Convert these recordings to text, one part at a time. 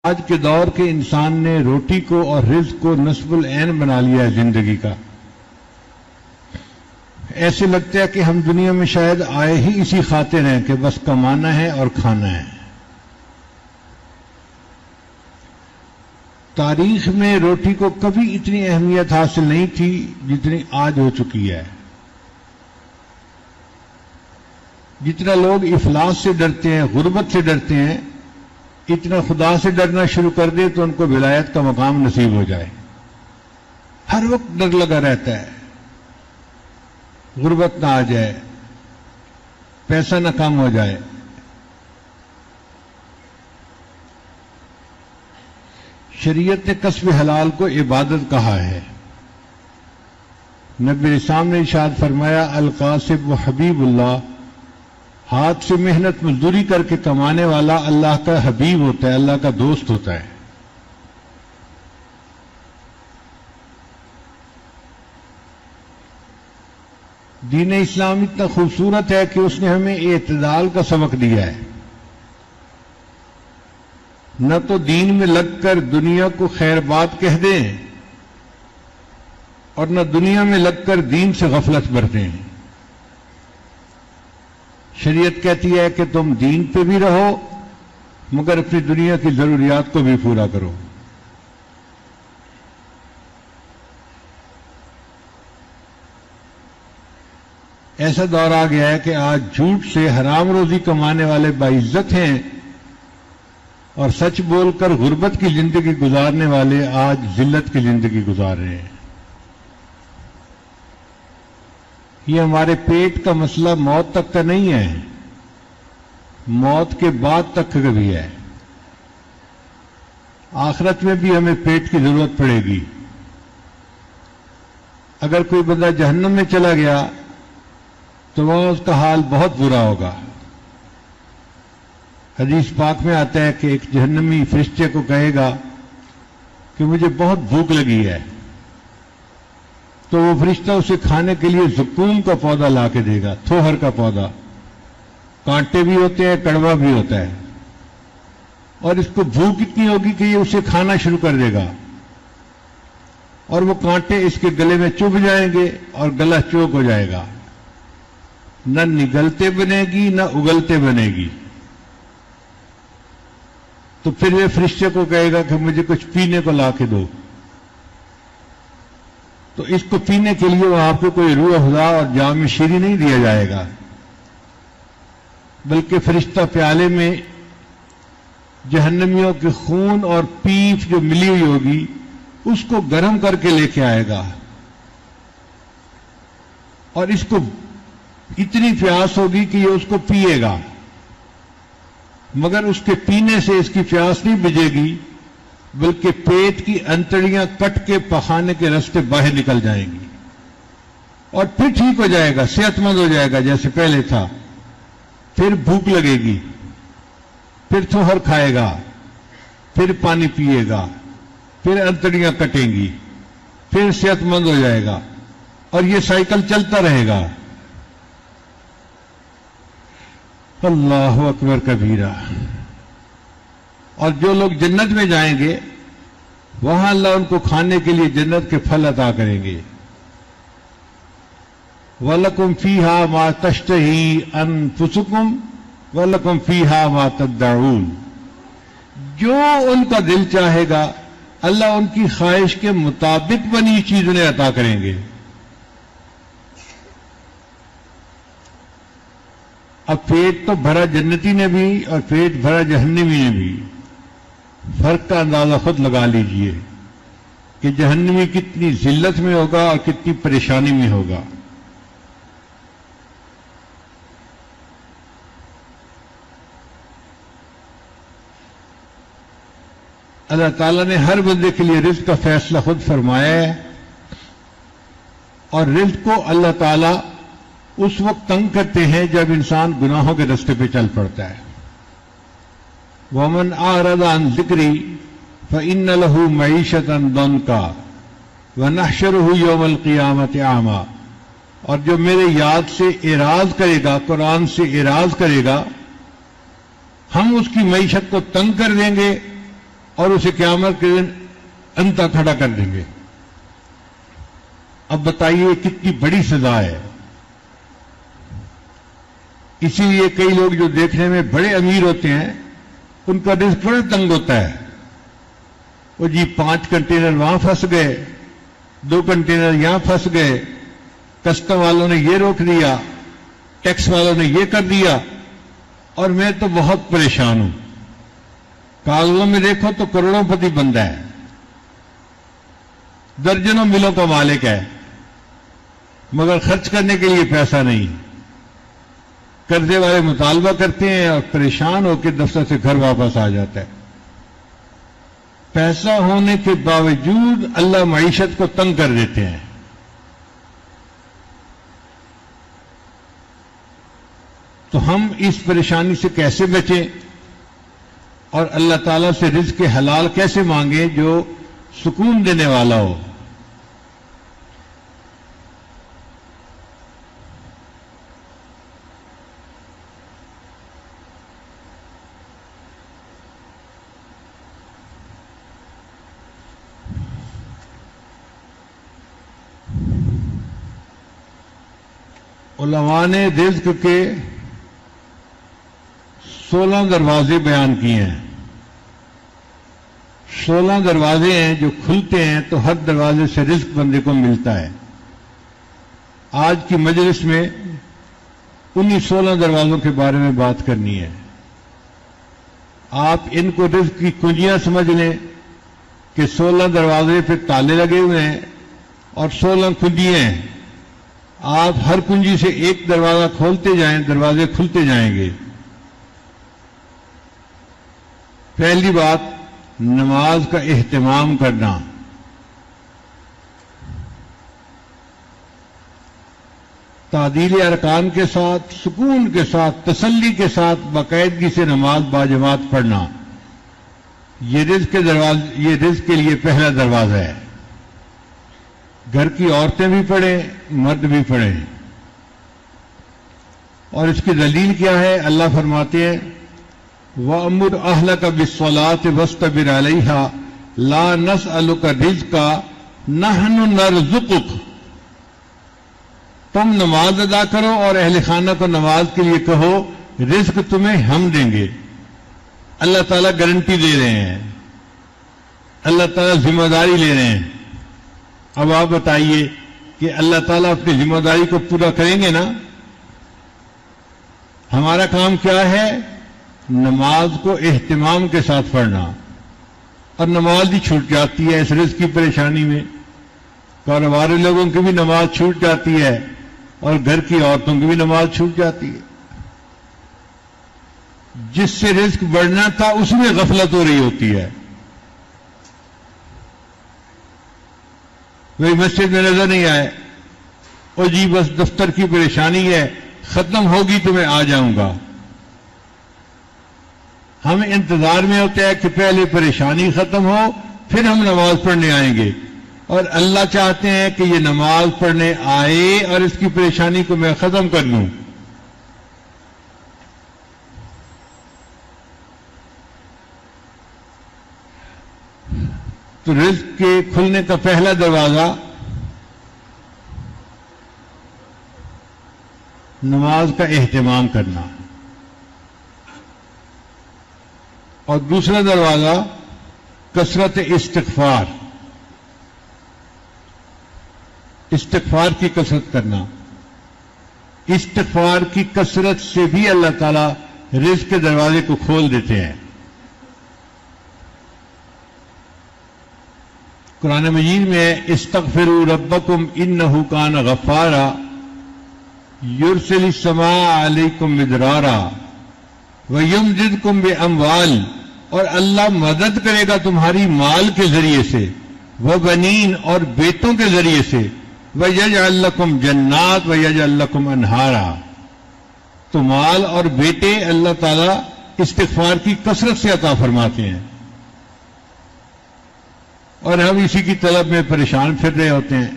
آج کے دور کے انسان نے روٹی کو اور رزق کو نصب العین بنا لیا ہے زندگی کا. ایسے لگتا ہے کہ ہم دنیا میں شاید آئے ہی اسی خاطر ہیں کہ بس کمانا ہے اور کھانا ہے. تاریخ میں روٹی کو کبھی اتنی اہمیت حاصل نہیں تھی جتنی آج ہو چکی ہے. جتنا لوگ افلاس سے ڈرتے ہیں، غربت سے ڈرتے ہیں، اتنا خدا سے ڈرنا شروع کر دے تو ان کو ولایت کا مقام نصیب ہو جائے. ہر وقت ڈر لگا رہتا ہے، غربت نہ آ جائے، پیسہ نہ کم ہو جائے. شریعت نے کسب حلال کو عبادت کہا ہے. نبی اسلام نے ارشاد فرمایا القاسب و حبیب اللہ، ہاتھ سے محنت مزدوری کر کے کمانے والا اللہ کا حبیب ہوتا ہے، اللہ کا دوست ہوتا ہے. دین اسلام اتنا خوبصورت ہے کہ اس نے ہمیں اعتدال کا سبق دیا ہے. نہ تو دین میں لگ کر دنیا کو خیر بات کہہ دیں اور نہ دنیا میں لگ کر دین سے غفلت برتیں. شریعت کہتی ہے کہ تم دین پہ بھی رہو مگر اپنی دنیا کی ضروریات کو بھی پورا کرو. ایسا دور آ گیا ہے کہ آج جھوٹ سے حرام روزی کمانے والے باعزت ہیں اور سچ بول کر غربت کی زندگی گزارنے والے آج ذلت کی زندگی گزار رہے ہیں. یہ ہمارے پیٹ کا مسئلہ موت تک کا نہیں ہے، موت کے بعد تک کا بھی ہے. آخرت میں بھی ہمیں پیٹ کی ضرورت پڑے گی. اگر کوئی بندہ جہنم میں چلا گیا تو وہاں اس کا حال بہت برا ہوگا. حدیث پاک میں آتا ہے کہ ایک جہنمی فرشتے کو کہے گا کہ مجھے بہت بھوک لگی ہے، تو وہ فرشتہ اسے کھانے کے لیے زقوم کا پودا لا کے دے گا، تھوہر کا پودا. کانٹے بھی ہوتے ہیں، کڑوا بھی ہوتا ہے، اور اس کو بھوک اتنی ہوگی کہ یہ اسے کھانا شروع کر دے گا اور وہ کانٹے اس کے گلے میں چبھ جائیں گے اور گلا چوک ہو جائے گا. نہ نگلتے بنے گی نہ اگلتے بنے گی. تو پھر وہ فرشتے کو کہے گا کہ مجھے کچھ پینے کو لا کے دو. تو اس کو پینے کے لیے وہ آپ کو کوئی روح افزا اور جام شیری نہیں دیا جائے گا، بلکہ فرشتہ پیالے میں جہنمیوں کے خون اور پیپ جو ملی ہوئی ہوگی اس کو گرم کر کے لے کے آئے گا. اور اس کو اتنی پیاس ہوگی کہ یہ اس کو پیے گا، مگر اس کے پینے سے اس کی پیاس نہیں بجھے گی، بلکہ پیٹ کی انتڑیاں کٹ کے پخانے کے راستے باہر نکل جائیں گی اور پھر ٹھیک ہو جائے گا، صحت مند ہو جائے گا جیسے پہلے تھا. پھر بھوک لگے گی، پھر تھوہر کھائے گا، پھر پانی پیے گا، پھر انتڑیاں کٹیں گی، پھر صحت مند ہو جائے گا، اور یہ سائیکل چلتا رہے گا. اللہ اکبر کبیرہ. اور جو لوگ جنت میں جائیں گے وہاں اللہ ان کو کھانے کے لیے جنت کے پھل عطا کریں گے. وَلَكُمْ فِيهَا مَا تَشْتَهِي أَنفُسُكُمْ وَلَكُمْ فِيهَا مَا تَدَّعُونَ. جو ان کا دل چاہے گا اللہ ان کی خواہش کے مطابق بنی چیز انہیں عطا کریں گے. اب پیٹ تو بھرا جنتی نے بھی اور پیٹ بھرا جہنمی نے بھی، فرق کا اندازہ خود لگا لیجئے کہ جہنمی کتنی ذلت میں ہوگا اور کتنی پریشانی میں ہوگا. اللہ تعالیٰ نے ہر بندے کے لیے رزق کا فیصلہ خود فرمایا ہے، اور رزق کو اللہ تعالیٰ اس وقت تنگ کرتے ہیں جب انسان گناہوں کے راستے پہ چل پڑتا ہے. وَمَنْ أَعْرَضَ عَنْ ذِكْرِي فَإِنَّ لَهُ مَعِيشَةً ضَنْكَ وَنَحْشُرُهُ يَوْمَ الْقِيَامَةِ أَعْمَى. اور جو میرے یاد سے اعراض کرے گا، قرآن سے اعراض کرے گا، ہم اس کی معیشت کو تنگ کر دیں گے اور اسے قیامت کے دن انتا کھڑا کر دیں گے۔ اب بتائیے کتنی بڑی سزا ہے۔ اسی لیے کئی لوگ جو دیکھنے میں بڑے امیر ہوتے ہیں ان کا رزق بڑا تنگ ہوتا ہے۔ وہ جی 5 کنٹینر وہاں پھنس گئے، 2 کنٹینر یہاں پھنس گئے، کسٹم والوں نے یہ روک دیا، ٹیکس والوں نے یہ کر دیا، اور میں تو بہت پریشان ہوں۔ کاغذوں میں دیکھو تو کروڑوں پتی بندہ ہے، درجنوں ملوں کا مالک ہے، مگر خرچ کرنے کے لیے پیسہ نہیں۔ قرضے والے مطالبہ کرتے ہیں اور پریشان ہو کے دفتر سے گھر واپس آ جاتا ہے۔ پیسہ ہونے کے باوجود اللہ معیشت کو تنگ کر دیتے ہیں۔ تو ہم اس پریشانی سے کیسے بچیں اور اللہ تعالیٰ سے رزق حلال کیسے مانگیں جو سکون دینے والا ہو؟ علماء نے رزق کے 16 دروازے بیان کیے ہیں۔ 16 دروازے ہیں جو کھلتے ہیں تو ہر دروازے سے رزق بندے کو ملتا ہے۔ آج کی مجلس میں انہی 16 دروازوں کے بارے میں بات کرنی ہے۔ آپ ان کو رزق کی کنجیاں سمجھ لیں کہ 16 دروازے پہ تالے لگے ہوئے ہیں اور 16 کنجیاں ہیں۔ آپ ہر کنجی سے ایک دروازہ کھولتے جائیں، دروازے کھلتے جائیں گے۔ پہلی بات، نماز کا اہتمام کرنا۔ تعدیل ارکان کے ساتھ، سکون کے ساتھ، تسلی کے ساتھ باقاعدگی سے نماز باجماعت پڑھنا، یہ رزق کے لیے پہلا دروازہ ہے۔ گھر کی عورتیں بھی پڑھیں، مرد بھی پڑھیں۔ اور اس کی دلیل کیا ہے؟ اللہ فرماتے ہیں وَأْمُرْ أَهْلَكَ بِالصَّلَاةِ وَاسْتَبِرْ عَلَيْهَا لَا نَسْأَلُكَ رِزْقًا نَحْنُ نَرْزُقُكَ۔ تم نماز ادا کرو اور اہل خانہ کو نماز کے لیے کہو رزق تمہیں ہم دیں گے۔ اللہ تعالیٰ گارنٹی دے رہے ہیں، اللہ تعالیٰ ذمہ داری لے رہے ہیں۔ اب آپ بتائیے کہ اللہ تعالیٰ اپنی ذمہ داری کو پورا کریں گے نا؟ ہمارا کام کیا ہے؟ نماز کو اہتمام کے ساتھ پڑھنا، اور نماز ہی چھوٹ جاتی ہے اس رزق کی پریشانی میں۔ کاروبار لوگوں کی بھی نماز چھوٹ جاتی ہے اور گھر کی عورتوں کی بھی نماز چھوٹ جاتی ہے۔ جس سے رزق بڑھنا تھا اس میں غفلت ہو رہی ہوتی ہے۔ وہی مسجد میں نظر نہیں آئے، اور جی بس دفتر کی پریشانی ہے، ختم ہوگی تو میں آ جاؤں گا۔ ہم انتظار میں ہوتے ہیں کہ پہلے پریشانی ختم ہو پھر ہم نماز پڑھنے آئیں گے، اور اللہ چاہتے ہیں کہ یہ نماز پڑھنے آئے اور اس کی پریشانی کو میں ختم کر لوں۔ تو رزق کے کھلنے کا پہلا دروازہ نماز کا اہتمام کرنا، اور دوسرا دروازہ کثرت استغفار، استغفار کی کثرت کرنا۔ استغفار کی کثرت سے بھی اللہ تعالیٰ رزق کے دروازے کو کھول دیتے ہیں۔ قرآن مجید میں استغفروا ربکم انہ کان غفارا یرسل السماء علیکم مدرارا ویمددکم باموال، اور اللہ مدد کرے گا تمہاری مال کے ذریعے سے، وبنین، اور بیٹوں کے ذریعے سے، ویجعل لکم جنات ویجعل لکم انہارا۔ تو مال اور بیٹے اللہ تعالیٰ استغفار کی کثرت سے عطا فرماتے ہیں، اور ہم اسی کی طلب میں پریشان پھر رہے ہوتے ہیں۔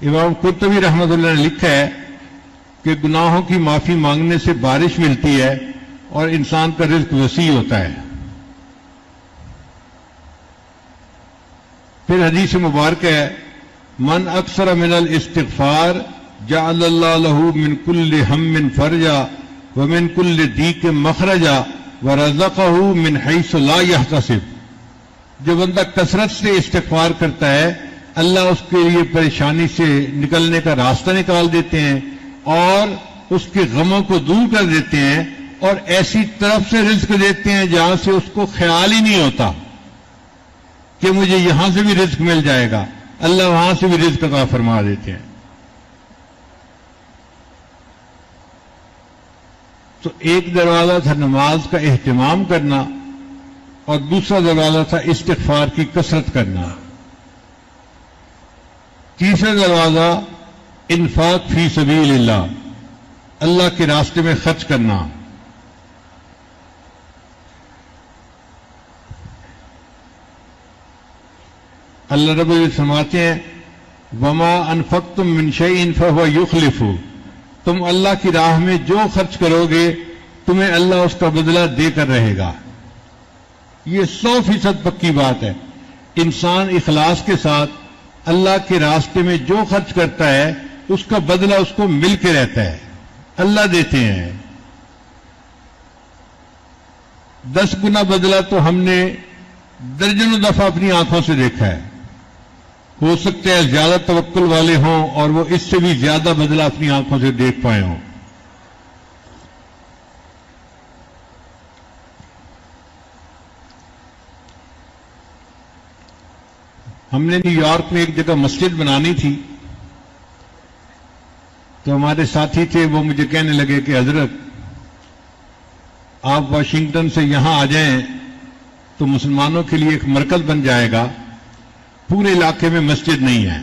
امام قرطبی رحمۃ اللہ نے لکھا ہے کہ گناہوں کی معافی مانگنے سے بارش ملتی ہے، اور انسان کا رزق وسیع ہوتا ہے. پھر حدیث مبارک ہے من اکثر من الاستغفار جعل اللہ له من كل هم فرجا ومن كل ضيق مخرجا ورزقه من حيث لا يحتسب. جو بندہ کثرت سے استغفار کرتا ہے اللہ اس کے لیے پریشانی سے نکلنے کا راستہ نکال دیتے ہیں اور اس کے غموں کو دور کر دیتے ہیں اور ایسی طرف سے رزق دیتے ہیں جہاں سے اس کو خیال ہی نہیں ہوتا کہ مجھے یہاں سے بھی رزق مل جائے گا. اللہ وہاں سے بھی رزق عطا فرما دیتے ہیں. تو ایک دروازہ تھا نماز کا اہتمام کرنا اور دوسرا دروازہ تھا استغفار کی کثرت کرنا. تیسرا دروازہ انفاق فی سبیل اللہ، اللہ کے راستے میں خرچ کرنا. اللہ رب العزت فرماتے ہیں وما انفقتم من شیء فهو یخلفہ. تم اللہ کی راہ میں جو خرچ کرو گے تمہیں اللہ اس کا بدلہ دے کر رہے گا. یہ 100% پکی بات ہے. انسان اخلاص کے ساتھ اللہ کے راستے میں جو خرچ کرتا ہے اس کا بدلہ اس کو مل کے رہتا ہے، اللہ دیتے ہیں. 10 گنا بدلہ تو ہم نے درجنوں دفعہ اپنی آنکھوں سے دیکھا ہے. ہو سکتا ہے زیادہ توکل والے ہوں اور وہ اس سے بھی زیادہ بدلہ اپنی آنکھوں سے دیکھ پائے ہوں. ہم نے نیو یارک میں ایک جگہ مسجد بنانی تھی تو ہمارے ساتھی تھے، وہ مجھے کہنے لگے کہ حضرت آپ واشنگٹن سے یہاں آ جائیں تو مسلمانوں کے لیے ایک مرکز بن جائے گا، پورے علاقے میں مسجد نہیں ہے.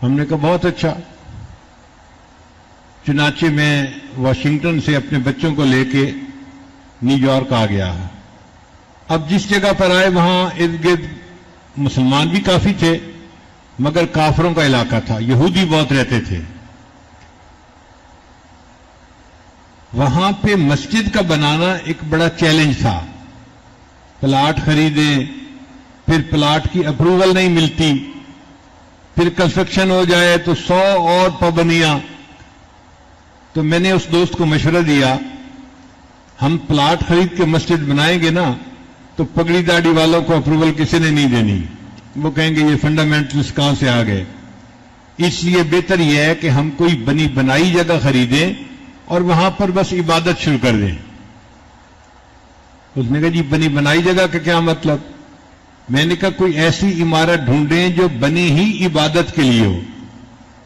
ہم نے کہا بہت اچھا. چنانچہ میں واشنگٹن سے اپنے بچوں کو لے کے نیو یارک آ گیا. اب جس جگہ پر آئے وہاں ارد گرد مسلمان بھی کافی تھے مگر کافروں کا علاقہ تھا، یہودی بہت رہتے تھے. وہاں پہ مسجد کا بنانا ایک بڑا چیلنج تھا. پلاٹ خریدیں، پھر پلاٹ کی اپروول نہیں ملتی، پھر کنسٹرکشن ہو جائے تو 100 اور پابندیاں. تو میں نے اس دوست کو مشورہ دیا ہم پلاٹ خرید کے مسجد بنائیں گے نا تو پگڑی داڑھی والوں کو اپروول کسی نے نہیں دینی، وہ کہیں گے یہ فنڈامنٹلسٹ کہاں سے آ گئے. اس لیے بہتر یہ ہے کہ ہم کوئی بنی بنائی جگہ خریدیں اور وہاں پر بس عبادت شروع کر دیں. اس نے کہا جی بنی بنائی جگہ کا کیا مطلب؟ میں نے کہا کوئی ایسی عمارت ڈھونڈیں جو بنی ہی عبادت کے لیے ہو،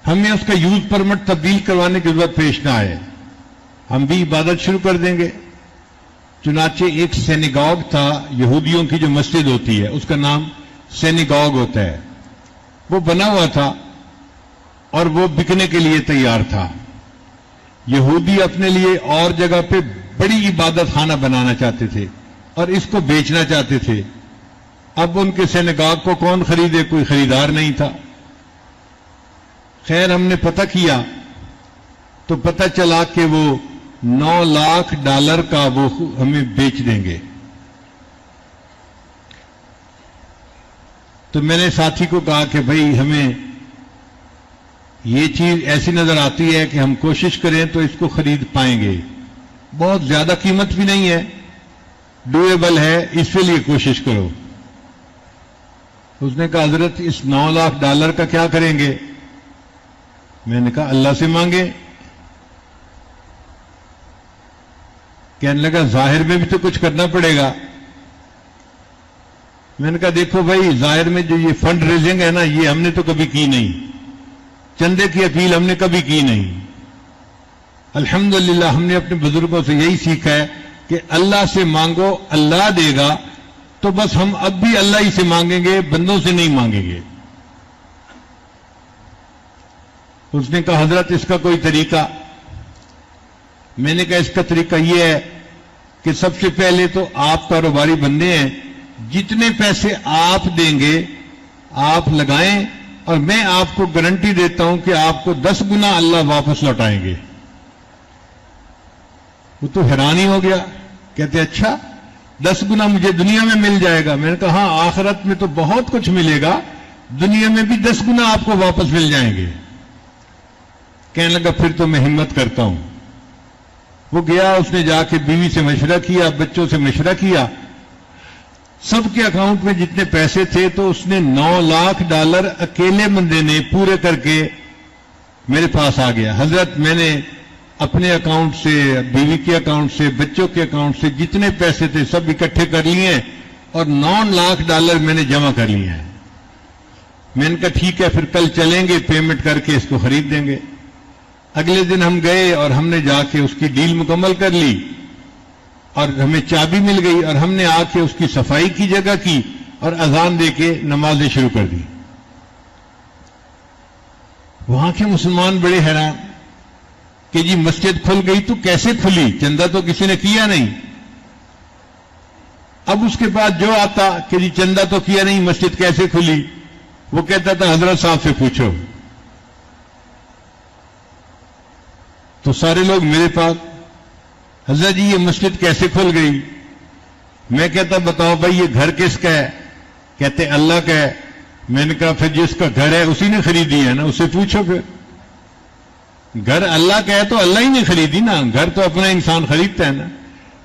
ہمیں اس کا یوز پرمٹ تبدیل کروانے کی ضرورت پیش نہ آئے، ہم بھی عبادت شروع کر دیں گے. چنانچہ ایک سینیگاگ تھا، یہودیوں کی جو مسجد ہوتی ہے اس کا نام سینیگاگ ہوتا ہے، وہ بنا ہوا تھا اور وہ بکنے کے لیے تیار تھا. یہودی اپنے لیے اور جگہ پہ بڑی عبادت خانہ بنانا چاہتے تھے اور اس کو بیچنا چاہتے تھے. اب ان کے سینیگاگ کو کون خریدے؟ کوئی خریدار نہیں تھا. خیر ہم نے پتہ کیا تو پتہ چلا کہ وہ $9 لاکھ کا وہ ہمیں بیچ دیں گے. تو میں نے ساتھی کو کہا کہ بھائی ہمیں یہ چیز ایسی نظر آتی ہے کہ ہم کوشش کریں تو اس کو خرید پائیں گے، بہت زیادہ قیمت بھی نہیں ہے، ڈویبل ہے، اس کے لیے کوشش کرو. اس نے کہا حضرت اس $9 لاکھ کا کیا کریں گے؟ میں نے کہا اللہ سے مانگے. کہنے لگا ظاہر میں بھی تو کچھ کرنا پڑے گا. میں نے کہا دیکھو بھائی ظاہر میں جو یہ فنڈ ریزنگ ہے نا یہ ہم نے تو کبھی کی نہیں، چندے کی اپیل ہم نے کبھی کی نہیں. الحمدللہ ہم نے اپنے بزرگوں سے یہی سیکھا ہے کہ اللہ سے مانگو اللہ دے گا، تو بس ہم اب بھی اللہ ہی سے مانگیں گے، بندوں سے نہیں مانگیں گے. اس نے کہا حضرت اس کا کوئی طریقہ؟ میں نے کہا اس کا طریقہ یہ ہے کہ سب سے پہلے تو آپ کاروباری بندے ہیں، جتنے پیسے آپ دیں گے آپ لگائیں اور میں آپ کو گارنٹی دیتا ہوں کہ آپ کو 10 گنا اللہ واپس لوٹائیں گے. وہ تو حیران ہی ہو گیا، کہتے اچھا 10 گنا مجھے دنیا میں مل جائے گا؟ میں نے کہا ہاں، آخرت میں تو بہت کچھ ملے گا، دنیا میں بھی 10 گنا آپ کو واپس مل جائیں گے۔ کہنے لگا پھر تو میں ہمت کرتا ہوں۔ وہ گیا، اس نے جا کے بیوی سے مشورہ کیا، بچوں سے مشورہ کیا، سب کے اکاؤنٹ میں جتنے پیسے تھے تو اس نے $9 لاکھ اکیلے بندے نے پورے کر کے میرے پاس آ گیا، حضرت میں نے اپنے اکاؤنٹ سے، بیوی کے اکاؤنٹ سے، بچوں کے اکاؤنٹ سے جتنے پیسے تھے سب اکٹھے کر لیے اور $9 لاکھ میں نے جمع کر لیے ہیں۔ میں نے کہا ٹھیک ہے، پھر کل چلیں گے، پیمنٹ کر کے اس کو خرید دیں گے۔ اگلے دن ہم گئے اور ہم نے جا کے اس کی ڈیل مکمل کر لی اور ہمیں چابی مل گئی اور ہم نے آ کے اس کی صفائی کی جگہ کی اور اذان دے کے نمازیں شروع کر دی۔ وہاں کے مسلمان بڑے حیران کہ جی مسجد کھل گئی تو کیسے کھلی؟ چندہ تو کسی نے کیا نہیں۔ اب اس کے بعد جو آتا کہ جی چندہ تو کیا نہیں، مسجد کیسے کھلی؟ وہ کہتا تھا حضرت صاحب سے پوچھو۔ تو سارے لوگ میرے پاس، حضرت جی یہ مسجد کیسے کھل گئی؟ میں کہتا بتاؤ بھائی یہ گھر کس کا ہے؟ کہتے اللہ کا ہے۔ میں نے کہا پھر جس کا گھر ہے اسی نے خریدی ہے نا، اسے پوچھو۔ پھر گھر اللہ کا ہے تو اللہ ہی نے خریدی نا، گھر تو اپنا انسان خریدتا ہے نا،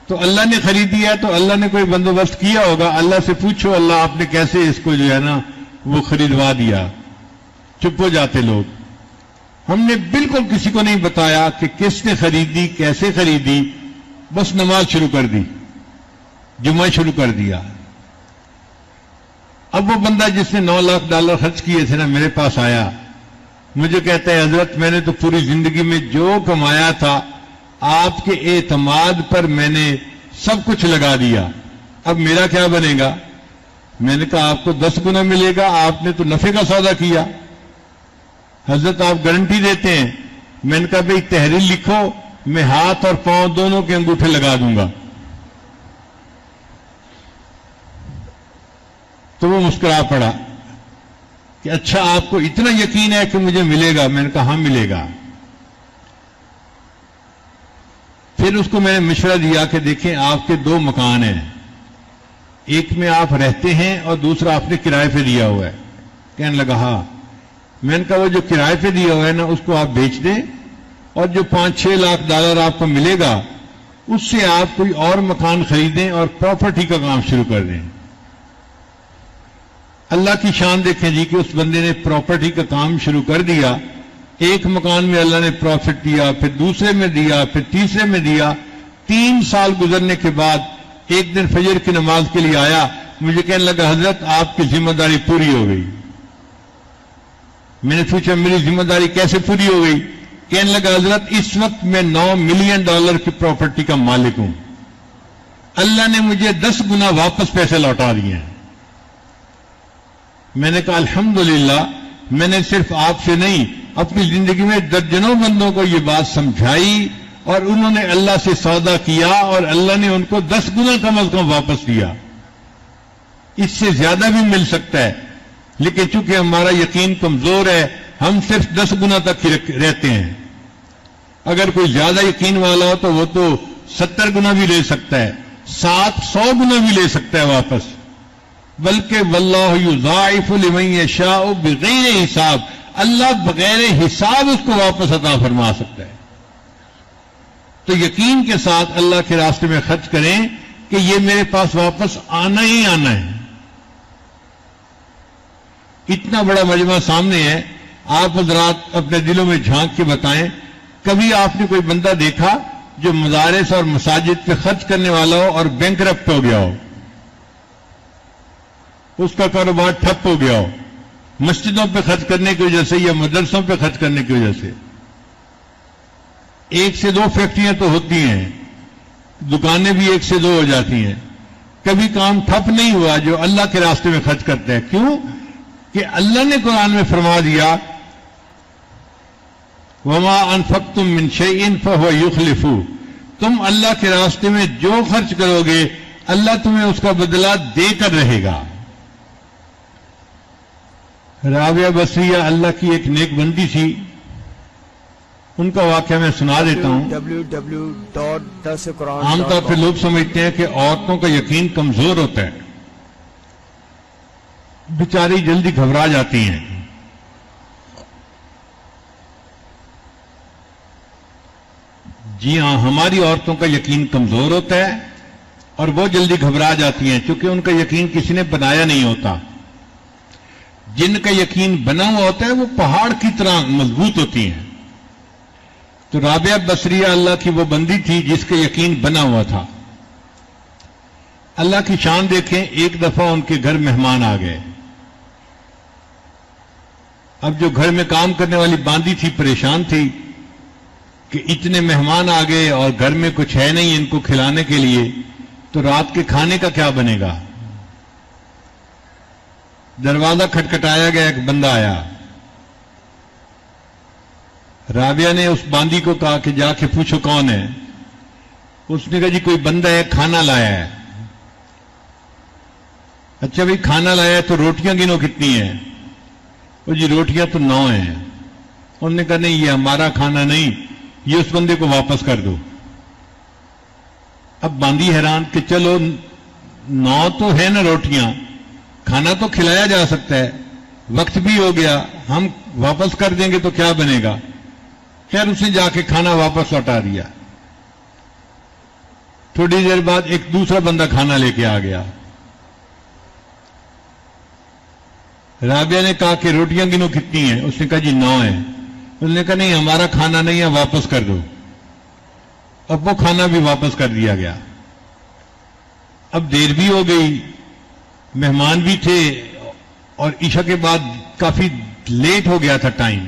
تو اللہ نے خریدی ہے تو اللہ نے کوئی بندوبست کیا ہوگا، اللہ سے پوچھو اللہ آپ نے کیسے اس کو جو ہے نا وہ خریدوا دیا۔ چپ ہو جاتے لوگ۔ ہم نے بالکل کسی کو نہیں بتایا کہ کس نے خریدی، کیسے خریدی، بس نماز شروع کر دی، جمعہ شروع کر دیا۔ اب وہ بندہ جس نے $9 لاکھ خرچ کیے تھے نا میرے پاس آیا، مجھے کہتا ہے حضرت میں نے تو پوری زندگی میں جو کمایا تھا آپ کے اعتماد پر میں نے سب کچھ لگا دیا، اب میرا کیا بنے گا؟ میں نے کہا آپ کو 10 گنا ملے گا، آپ نے تو نفع کا سودا کیا۔ حضرت آپ گارنٹی دیتے ہیں؟ میں نے کہا بھئی تحریر لکھو، میں ہاتھ اور پاؤں دونوں کے انگوٹھے لگا دوں گا۔ تو وہ مسکرا پڑا کہ اچھا آپ کو اتنا یقین ہے کہ مجھے ملے گا؟ میں نے کہا ہاں ملے گا۔ پھر اس کو میں نے مشورہ دیا کہ دیکھیں آپ کے 2 مکان ہیں، ایک میں آپ رہتے ہیں اور دوسرا آپ نے کرائے پہ دیا ہوا ہے۔ کہنے لگا ہاں۔ میں نے کہا وہ جو کرائے پہ دیا ہوا ہے نا اس کو آپ بیچ دیں اور جو $5-6 لاکھ آپ کو ملے گا اس سے آپ کوئی اور مکان خریدیں اور پراپرٹی کا کام شروع کر دیں۔ اللہ کی شان دیکھیں جی کہ اس بندے نے پراپرٹی کا کام شروع کر دیا۔ ایک مکان میں اللہ نے پروفٹ دیا، پھر دوسرے میں دیا، پھر تیسرے میں دیا۔ 3 سال گزرنے کے بعد ایک دن فجر کی نماز کے لیے آیا، مجھے کہنے لگا حضرت آپ کی ذمہ داری پوری ہو گئی۔ میں نے پوچھا میری ذمہ داری کیسے پوری ہو گئی؟ کہنے لگا حضرت اس وقت میں $9 ملین کی پراپرٹی کا مالک ہوں، اللہ نے مجھے 10 گنا واپس پیسے لوٹا دیے ہیں۔ میں نے کہا الحمدللہ، میں نے صرف آپ سے نہیں اپنی زندگی میں درجنوں بندوں کو یہ بات سمجھائی اور انہوں نے اللہ سے سودا کیا اور اللہ نے ان کو 10 گنا کم از کم واپس دیا۔ اس سے زیادہ بھی مل سکتا ہے لیکن چونکہ ہمارا یقین کمزور ہے ہم صرف 10 گنا تک ہی رہتے ہیں۔ اگر کوئی زیادہ یقین والا ہو تو وہ تو 70 گنا بھی لے سکتا ہے، 100 گنا بھی لے سکتا ہے واپس، بلکہ واللہ یضاعف لمن یشاء بغیر حساب، اللہ بغیر حساب اس کو واپس عطا فرما سکتا ہے۔ تو یقین کے ساتھ اللہ کے راستے میں خرچ کریں کہ یہ میرے پاس واپس آنا ہی آنا ہے۔ اتنا بڑا مجمع سامنے ہے، آپ حضرات اپنے دلوں میں جھانک کے بتائیں، کبھی آپ نے کوئی بندہ دیکھا جو مدارس اور مساجد پہ خرچ کرنے والا ہو اور بینکرپٹ ہو گیا ہو، اس کا کاروبار ٹھپ ہو گیا ہو مسجدوں پہ خرچ کرنے کی وجہ سے یا مدرسوں پہ خرچ کرنے کی وجہ سے؟ 1 سے 2 فیکٹریاں تو ہوتی ہیں، دکانیں بھی 1 سے 2 ہو جاتی ہیں، کبھی کام ٹھپ نہیں ہوا جو اللہ کے راستے میں خرچ کرتے ہیں۔ کیوں کہ اللہ نے قرآن میں فرما دیا وَمَا أَنفَقْتُم مِّن شَيْءٍ فَهُوَ يُخْلِفُهُ، تم اللہ کے راستے میں جو خرچ کرو گے اللہ تمہیں اس کا بدلہ دے کر رہے گا۔ رابعہ بصریہ اللہ کی ایک نیک بندی تھی، ان کا واقعہ میں سنا دیتا ہوں. www.10quran.com. عام طور پہ لوگ سمجھتے ہیں کہ عورتوں کا یقین کمزور ہوتا ہے، بیچاری جلدی گھبرا جاتی ہیں. جی ہاں، ہماری عورتوں کا یقین کمزور ہوتا ہے اور وہ جلدی گھبرا جاتی ہیں کیونکہ ان کا یقین کسی نے بنایا نہیں ہوتا. جن کا یقین بنا ہوا ہوتا ہے وہ پہاڑ کی طرح مضبوط ہوتی ہیں. تو رابعہ بصریہ اللہ کی وہ بندی تھی جس کا یقین بنا ہوا تھا. اللہ کی شان دیکھیں، ایک دفعہ ان کے گھر مہمان آ گئے. اب جو گھر میں کام کرنے والی باندی تھی پریشان تھی کہ اتنے مہمان آ گئے اور گھر میں کچھ ہے نہیں ان کو کھلانے کے لیے، تو رات کے کھانے کا کیا بنے گا. دروازہ کھٹکھٹایا گیا، ایک بندہ آیا. رابعہ نے اس باندی کو کہا کہ جا کے پوچھو کون ہے. اس نے کہا جی کوئی بندہ ہے، کھانا لایا ہے. اچھا بھائی کھانا لایا ہے تو روٹیاں گنو کتنی ہیں. وہ جی روٹیاں تو 9 ہیں. انہوں نے کہا نہیں یہ ہمارا کھانا نہیں، یہ اس بندے کو واپس کر دو. اب باندی حیران کہ چلو 9 تو ہے نا روٹیاں، کھانا تو کھلایا جا سکتا ہے، وقت بھی ہو گیا، ہم واپس کر دیں گے تو کیا بنے گا. خیر اس نے جا کے کھانا واپس لوٹا دیا. تھوڑی دیر بعد ایک دوسرا بندہ کھانا لے کے آ گیا. رابعہ نے کہا کہ روٹیاں گنو کتنی ہیں. اس نے کہا جی 9 ہیں. اس نے کہا نہیں ہمارا کھانا نہیں ہے، واپس کر دو. اب وہ کھانا بھی واپس کر دیا گیا. اب دیر بھی ہو گئی، مہمان بھی تھے اور عشاء کے بعد کافی لیٹ ہو گیا تھا ٹائم.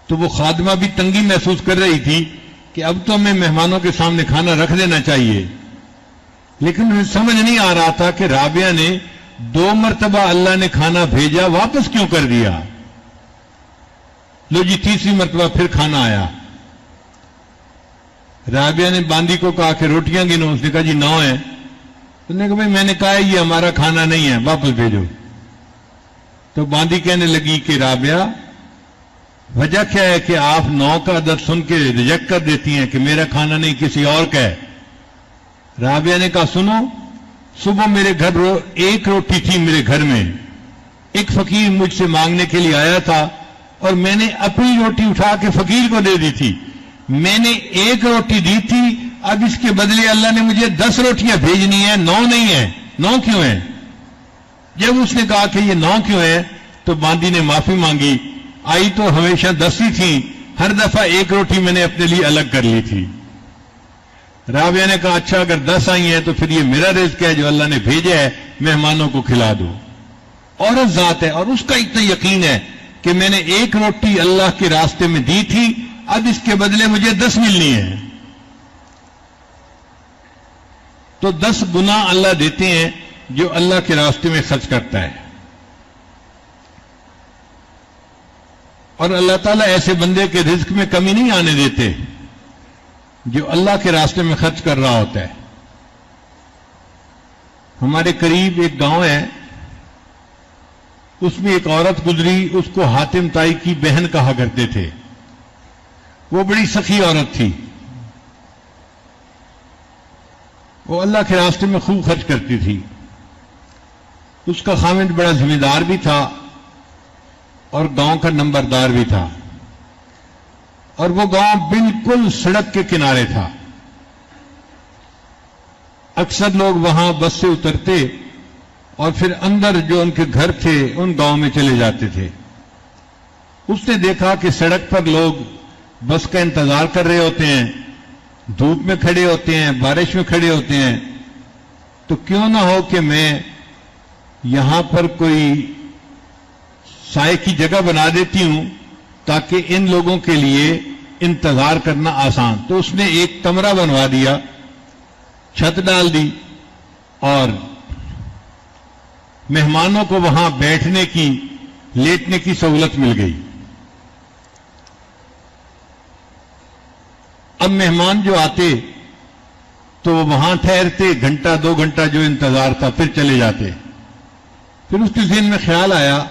تو وہ خادمہ بھی تنگی محسوس کر رہی تھی کہ اب تو ہمیں مہمانوں کے سامنے کھانا رکھ دینا چاہیے، لیکن انہیں سمجھ نہیں آ رہا تھا کہ رابعہ نے 2 مرتبہ اللہ نے کھانا بھیجا، واپس کیوں کر دیا. لو جی تیسری مرتبہ پھر کھانا آیا. رابعہ نے باندی کو کہا کہ روٹیاں گنو. اس نے کہا جی 9 ہیں. اس نے کہا بھائی میں نے کہا یہ ہمارا کھانا نہیں ہے، واپس بھیجو. تو باندی کہنے لگی کہ رابعہ وجہ کیا ہے کہ آپ 9 کا عدد سن کے ریجیکٹ کر دیتی ہیں کہ میرا کھانا نہیں کسی اور کا ہے. رابعہ نے کہا سنو، صبح میرے گھر ایک روٹی تھی میرے گھر میں، ایک فقیر مجھ سے مانگنے کے لیے آیا تھا اور میں نے اپنی روٹی اٹھا کے فقیر کو دے دی تھی. میں نے 1 روٹی دی تھی، اب اس کے بدلے اللہ نے مجھے 10 روٹیاں بھیجنی ہیں، 9 نہیں ہیں. 9 کیوں ہیں؟ جب اس نے کہا کہ یہ 9 کیوں ہے تو باندی نے معافی مانگی. آئی تو ہمیشہ 10 ہی تھیں، ہر دفعہ 1 روٹی میں نے اپنے لیے الگ کر لی تھی. رابعہ نے کہا اچھا اگر 10 آئی ہیں تو پھر یہ میرا رزق ہے جو اللہ نے بھیجا ہے، مہمانوں کو کھلا دو. عورت ذات ہے اور اس کا اتنا یقین ہے کہ میں نے 1 روٹی اللہ کے راستے میں دی تھی، اب اس کے بدلے مجھے 10 ملنی ہے. تو 10 گنا اللہ دیتے ہیں جو اللہ کے راستے میں خرچ کرتا ہے. اور اللہ تعالیٰ ایسے بندے کے رزق میں کمی نہیں آنے دیتے جو اللہ کے راستے میں خرچ کر رہا ہوتا ہے. ہمارے قریب ایک گاؤں ہے، اس میں ایک عورت گزری، اس کو حاتم تائی کی بہن کہا کرتے تھے. وہ بڑی سخی عورت تھی، وہ اللہ کے راستے میں خوب خرچ کرتی تھی. اس کا خاوند بڑا ذمہ دار بھی تھا اور گاؤں کا نمبردار بھی تھا، اور وہ گاؤں بالکل سڑک کے کنارے تھا. اکثر لوگ وہاں بس سے اترتے اور پھر اندر جو ان کے گھر تھے ان گاؤں میں چلے جاتے تھے. اس نے دیکھا کہ سڑک پر لوگ بس کا انتظار کر رہے ہوتے ہیں، دھوپ میں کھڑے ہوتے ہیں، بارش میں کھڑے ہوتے ہیں، تو کیوں نہ ہو کہ میں یہاں پر کوئی سائے کی جگہ بنا دیتی ہوں تاکہ ان لوگوں کے لیے انتظار کرنا آسان. تو اس نے ایک کمرہ بنوا دیا، چھت ڈال دی اور مہمانوں کو وہاں بیٹھنے کی، لیٹنے کی سہولت مل گئی. اب مہمان جو آتے تو وہ وہاں ٹھہرتے، گھنٹہ 2 گھنٹہ جو انتظار تھا، پھر چلے جاتے. پھر اس کے ذہن میں خیال آیا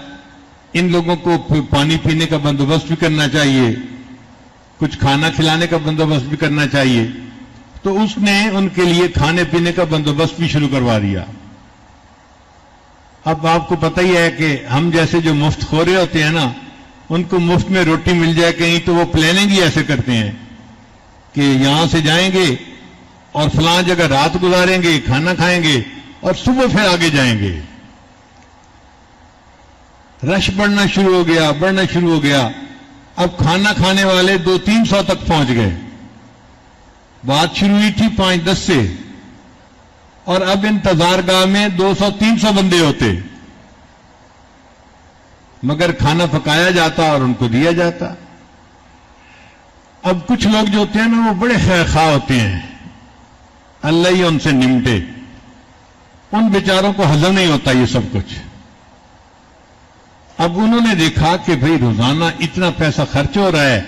ان لوگوں کو پانی پینے کا بندوبست بھی کرنا چاہیے، کچھ کھانا کھلانے کا بندوبست بھی کرنا چاہیے. تو اس نے ان کے لیے کھانے پینے کا بندوبست بھی شروع کروا دیا. اب آپ کو پتہ ہی ہے کہ ہم جیسے جو مفت خورے ہوتے ہیں نا، ان کو مفت میں روٹی مل جائے کہیں تو وہ پلاننگ ہی ایسے کرتے ہیں کہ یہاں سے جائیں گے اور فلاں جگہ رات گزاریں گے، کھانا کھائیں گے اور صبح پھر آگے جائیں گے. رش بڑھنا شروع ہو گیا. اب کھانا کھانے والے 200-300 تک پہنچ گئے. بات شروع ہوئی تھی 5-10 سے، اور اب انتظار گاہ میں 200-300 بندے ہوتے، مگر کھانا پکایا جاتا اور ان کو دیا جاتا. اب کچھ لوگ جو ہوتے ہیں نا، وہ بڑے خیر خواہ ہوتے ہیں، اللہ ہی ان سے نمٹے. ان بیچاروں کو ہضم نہیں ہوتا یہ سب کچھ. اب انہوں نے دیکھا کہ بھئی روزانہ اتنا پیسہ خرچ ہو رہا ہے،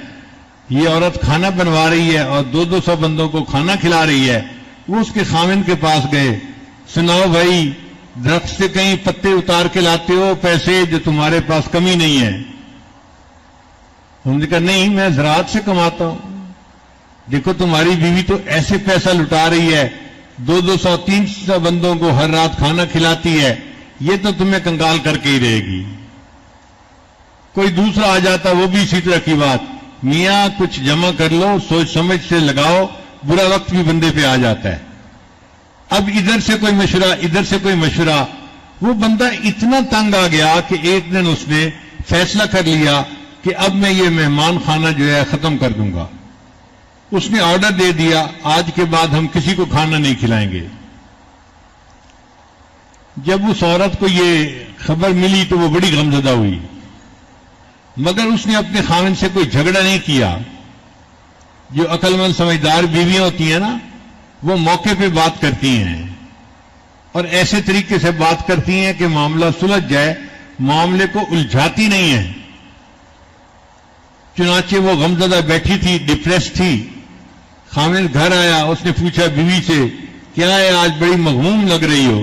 یہ عورت کھانا بنوا رہی ہے اور 200 بندوں کو کھانا کھلا رہی ہے. وہ اس کے خاوند کے پاس گئے، سناؤ بھائی، درخت سے کہیں پتے اتار کے لاتے ہو پیسے جو تمہارے پاس کمی نہیں ہے؟ انہوں نے کہا نہیں، میں زراعت سے کماتا ہوں. دیکھو تمہاری بیوی تو ایسے پیسہ لٹا رہی ہے، 200-300 بندوں کو ہر رات کھانا کھلاتی ہے، یہ تو تمہیں کنگال کر کے ہی رہے گی. کوئی دوسرا آ جاتا، وہ بھی اسی طرح کی بات، میاں کچھ جمع کر لو، سوچ سمجھ سے لگاؤ، برا وقت بھی بندے پہ آ جاتا ہے. اب ادھر سے کوئی مشورہ، وہ بندہ اتنا تنگ آ گیا کہ ایک دن اس نے فیصلہ کر لیا کہ اب میں یہ مہمان خانہ جو ہے ختم کر دوں گا. اس نے آرڈر دے دیا، آج کے بعد ہم کسی کو کھانا نہیں کھلائیں گے. جب اس عورت کو یہ خبر ملی تو وہ بڑی غمزدہ ہوئی، مگر اس نے اپنے خاوند سے کوئی جھگڑا نہیں کیا. جو عقل مند سمجھدار بیویاں ہوتی ہیں نا، وہ موقع پہ بات کرتی ہیں اور ایسے طریقے سے بات کرتی ہیں کہ معاملہ سلجھ جائے، معاملے کو الجھاتی نہیں ہیں. چنانچہ وہ غمزدہ بیٹھی تھی، ڈپریس تھی. خاوند گھر آیا، اس نے پوچھا بیوی سے، کیا ہے آج بڑی مغموم لگ رہی ہو؟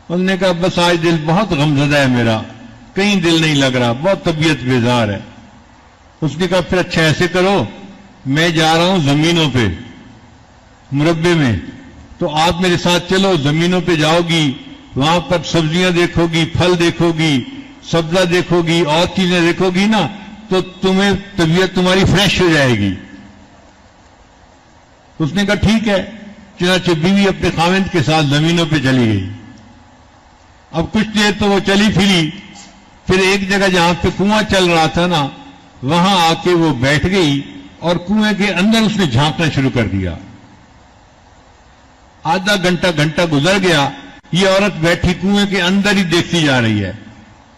انہوں نے کہا بس آج دل بہت غمزدہ ہے میرا، کہیں دل نہیں لگ رہا، بہت طبیعت بیزار ہے. اس نے کہا پھر اچھا ایسے کرو، میں جا رہا ہوں زمینوں پہ مربے میں، تو آپ میرے ساتھ چلو. زمینوں پہ جاؤ گی، وہاں پر سبزیاں دیکھو گی، پھل دیکھو گی، سبزہ دیکھو گی، اور چیزیں دیکھو گی نا، تو تمہیں طبیعت تمہاری فریش ہو جائے گی. اس نے کہا ٹھیک ہے. چنانچہ بیوی اپنے خاوند کے ساتھ زمینوں پہ چلی گئی. اب کچھ دیر تو وہ چلی پھری، پھر ایک جگہ جہاں پہ کنواں چل رہا تھا نا، وہاں آ کے وہ بیٹھ گئی اور کنویں کے اندر اس نے جھانکنا شروع کر دیا. آدھا گھنٹہ گزر گیا، یہ عورت بیٹھی کنویں کے اندر ہی دیکھتی جا رہی ہے.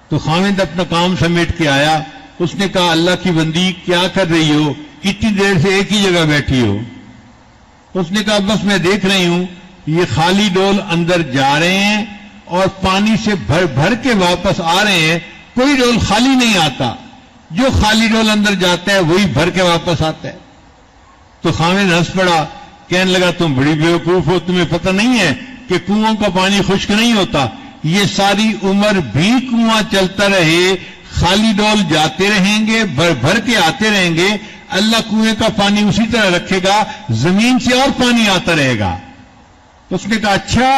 تو خاوند اپنا کام سمیٹ کے آیا. اس نے کہا اللہ کی بندی کیا کر رہی ہو، اتنی دیر سے ایک ہی جگہ بیٹھی ہو؟ اس نے کہا بس میں دیکھ رہی ہوں یہ خالی ڈول اندر جا رہے ہیں اور پانی سے بھر بھر کے واپس آ رہے ہیں، کوئی ڈول خالی نہیں آتا، جو خالی ڈول اندر جاتا ہے وہی بھر کے واپس آتا ہے. تو خاوند ہنس پڑا، کہنے لگا تم بڑی بیوقوف ہو، تمہیں پتہ نہیں ہے کہ کنووں کا پانی خشک نہیں ہوتا، یہ ساری عمر بھی کنواں چلتا رہے، خالی ڈول جاتے رہیں گے، بھر بھر کے آتے رہیں گے، اللہ کنویں کا پانی اسی طرح رکھے گا، زمین سے اور پانی آتا رہے گا. اس نے کہا اچھا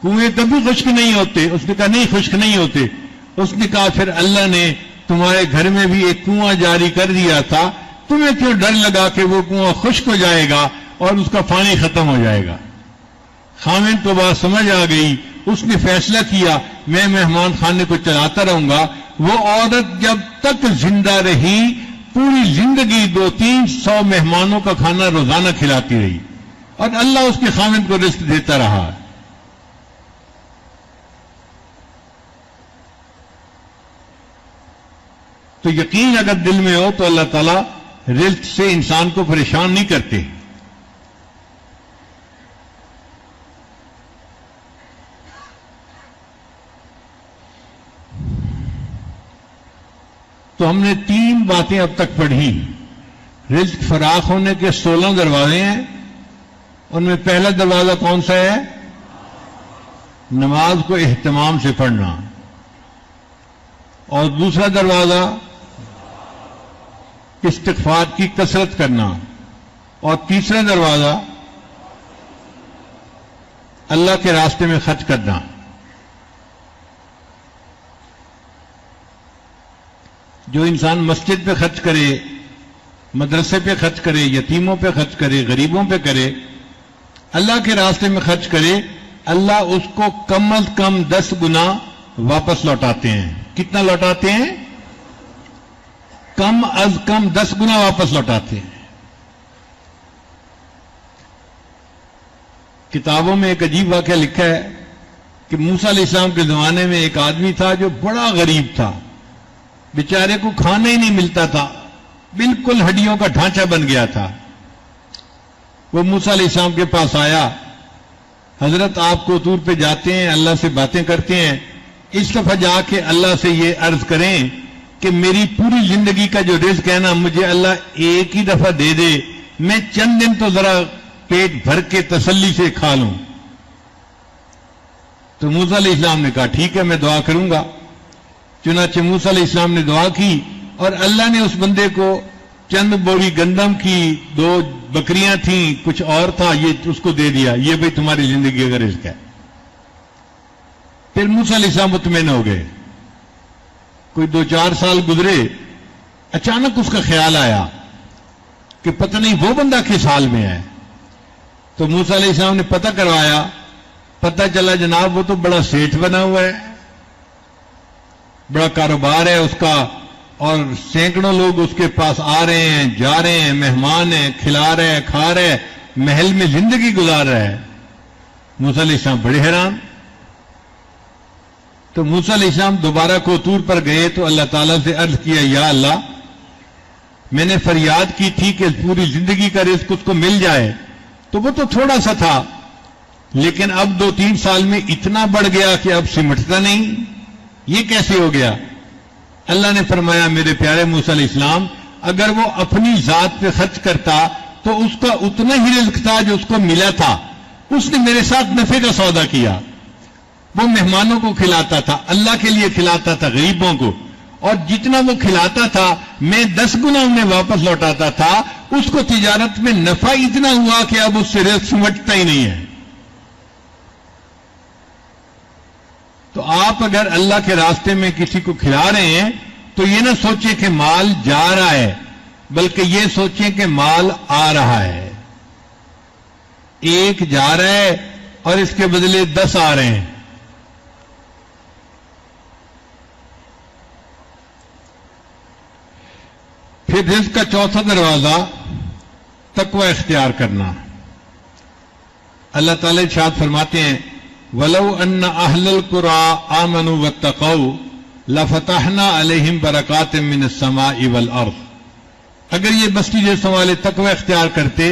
کنویں کبھی خشک نہیں ہوتے؟ اس نے کہا نہیں خشک نہیں ہوتے. اس نے کہا پھر اللہ نے تمہارے گھر میں بھی ایک کنواں جاری کر دیا تھا، تمہیں کیوں ڈر لگا کہ وہ کنواں خشک ہو جائے گا اور اس کا پانی ختم ہو جائے گا؟ خاوند کو بات سمجھ آ گئی. اس نے فیصلہ کیا میں مہمان خانے کو چلاتا رہوں گا. وہ عورت جب تک زندہ رہی پوری زندگی 200-300 مہمانوں کا کھانا روزانہ کھلاتی رہی اور اللہ اس کے خاوند کو رزق دیتا رہا. تو یقین اگر دل میں ہو تو اللہ تعالیٰ رزق سے انسان کو پریشان نہیں کرتے. تو ہم نے 3 باتیں اب تک پڑھی. رزق فراخ ہونے کے 16 دروازے ہیں. ان میں پہلا دروازہ کون سا ہے؟ نماز کو اہتمام سے پڑھنا. اور دوسرا دروازہ استغفار کی کثرت کرنا، اور تیسرا دروازہ اللہ کے راستے میں خرچ کرنا۔ جو انسان مسجد پہ خرچ کرے، مدرسے پہ خرچ کرے، یتیموں پہ خرچ کرے، غریبوں پہ کرے، اللہ کے راستے میں خرچ کرے، اللہ اس کو کم از کم 10 گنا واپس لوٹاتے ہیں۔ کتنا لوٹاتے ہیں؟ کم از کم 10 گنا واپس لوٹاتے ہیں۔ کتابوں میں ایک عجیب واقعہ لکھا ہے کہ موسیٰ علیہ السلام کے زمانے میں ایک آدمی تھا جو بڑا غریب تھا، بیچارے کو کھانا ہی نہیں ملتا تھا، بالکل ہڈیوں کا ڈھانچہ بن گیا تھا۔ وہ موسیٰ علیہ السلام کے پاس آیا، حضرت آپ کو طور پہ جاتے ہیں، اللہ سے باتیں کرتے ہیں، اس دفعہ جا کے اللہ سے یہ عرض کریں کہ میری پوری زندگی کا جو رزق ہے نا، مجھے اللہ ایک ہی دفعہ دے دے، میں چند دن تو ذرا پیٹ بھر کے تسلی سے کھا لوں۔ تو موسیٰ علیہ السلام نے کہا ٹھیک ہے، میں دعا کروں گا۔ چنانچہ موسیٰ علیہ السلام نے دعا کی اور اللہ نے اس بندے کو چند بوری گندم کی، 2 بکریاں تھیں، کچھ اور تھا، یہ اس کو دے دیا، یہ بھئی تمہاری زندگی کا رزق ہے۔ پھر موسیٰ علیہ السلام مطمئن ہو گئے۔ کوئی 2-4 سال گزرے، اچانک اس کا خیال آیا کہ پتہ نہیں وہ بندہ کس حال میں ہے۔ تو موسیٰ علیہ السلام نے پتہ کروایا، پتہ چلا جناب وہ تو بڑا سیٹھ بنا ہوا ہے، بڑا کاروبار ہے اس کا، اور سینکڑوں لوگ اس کے پاس آ رہے ہیں، جا رہے ہیں، مہمان ہیں، کھلا رہے ہیں، کھا رہے ہیں، محل میں زندگی گزار رہا ہے۔ موسیٰ علیہ السلام بڑے حیران۔ تو موسیٰ علیہ السلام دوبارہ کوطور پر گئے تو اللہ تعالیٰ سے عرض کیا، یا اللہ، میں نے فریاد کی تھی کہ پوری زندگی کا رزق اس کو مل جائے، تو وہ تو تھوڑا سا تھا، لیکن اب 2-3 سال میں اتنا بڑھ گیا کہ اب سمٹتا نہیں، یہ کیسے ہو گیا؟ اللہ نے فرمایا، میرے پیارے موسیٰ علیہ السلام، اگر وہ اپنی ذات پہ خرچ کرتا تو اس کا اتنا ہی رزق تھا جو اس کو ملا تھا۔ اس نے میرے ساتھ نفع کا سودا کیا، وہ مہمانوں کو کھلاتا تھا، اللہ کے لیے کھلاتا تھا، غریبوں کو، اور جتنا وہ کھلاتا تھا میں 10 گنا انہیں واپس لوٹاتا تھا۔ اس کو تجارت میں نفع اتنا ہوا کہ اب اس سے رزق سمٹتا ہی نہیں ہے۔ تو آپ اگر اللہ کے راستے میں کسی کو کھلا رہے ہیں تو یہ نہ سوچیں کہ مال جا رہا ہے، بلکہ یہ سوچیں کہ مال آ رہا ہے۔ ایک جا رہا ہے اور اس کے بدلے 10 آ رہے ہیں۔ پھر رزق کا چوتھا دروازہ تقوی اختیار کرنا۔ اللہ تعالی ارشاد فرماتے ہیں، وَلَوْ أَنَّ أَهْلَ الْقُرَىٰ آمَنُوا وَاتَّقَوْا لَفَتَحْنَا عَلَيْهِمْ بَرَكَاتٍ مِّنَ السَّمَاءِ وَالْأَرْضِ۔ اگر یہ بستی جیسوں والے تقوی اختیار کرتے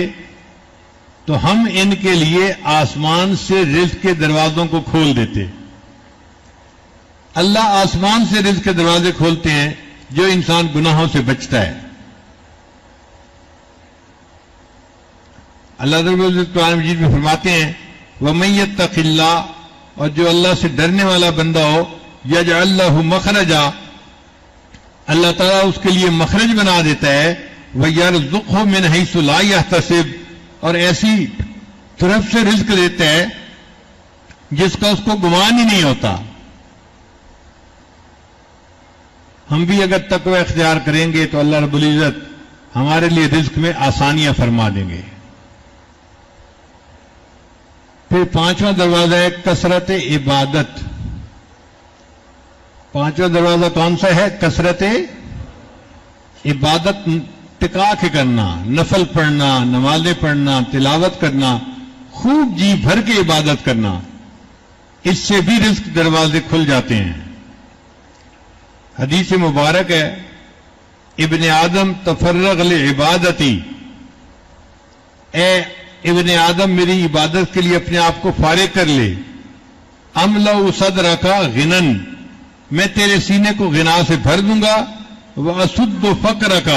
تو ہم ان کے لیے آسمان سے رزق کے دروازوں کو کھول دیتے۔ اللہ آسمان سے رزق کے دروازے کھولتے ہیں جو انسان گناہوں سے بچتا ہے۔ اللہ رب العزت قرآن مجید میں فرماتے ہیں، وَمَن يَتَّقِ اللَّهَ، اور جو اللہ سے ڈرنے والا بندہ ہو، يَجْعَل لَّهُ مَخْرَجًا، اللہ تعالیٰ اس کے لیے مخرج بنا دیتا ہے، وَيَرْزُقْهُ مِنْ حَيْثُ لَا يَحْتَسِبُ، اور ایسی طرف سے رزق دیتا ہے جس کا اس کو گمان ہی نہیں ہوتا۔ ہم بھی اگر تقوی اختیار کریں گے تو اللہ رب العزت ہمارے لیے رزق میں آسانیاں فرما دیں گے۔ پھر 5واں دروازہ ہے کثرت عبادت۔ 5واں دروازہ کون سا ہے؟ کثرت عبادت، ٹکا کے کرنا، نفل پڑھنا، نمازیں پڑھنا، تلاوت کرنا، خوب جی بھر کے عبادت کرنا، اس سے بھی رزق دروازے کھل جاتے ہیں۔ حدیث مبارک ہے، ابن آدم تفرغ لعبادتی، اے ابن آدم میری عبادت کے لیے اپنے آپ کو فارغ کر لے، املأ صدرک غنن، میں تیرے سینے کو غنا سے بھر دوں گا، واسد فقرک،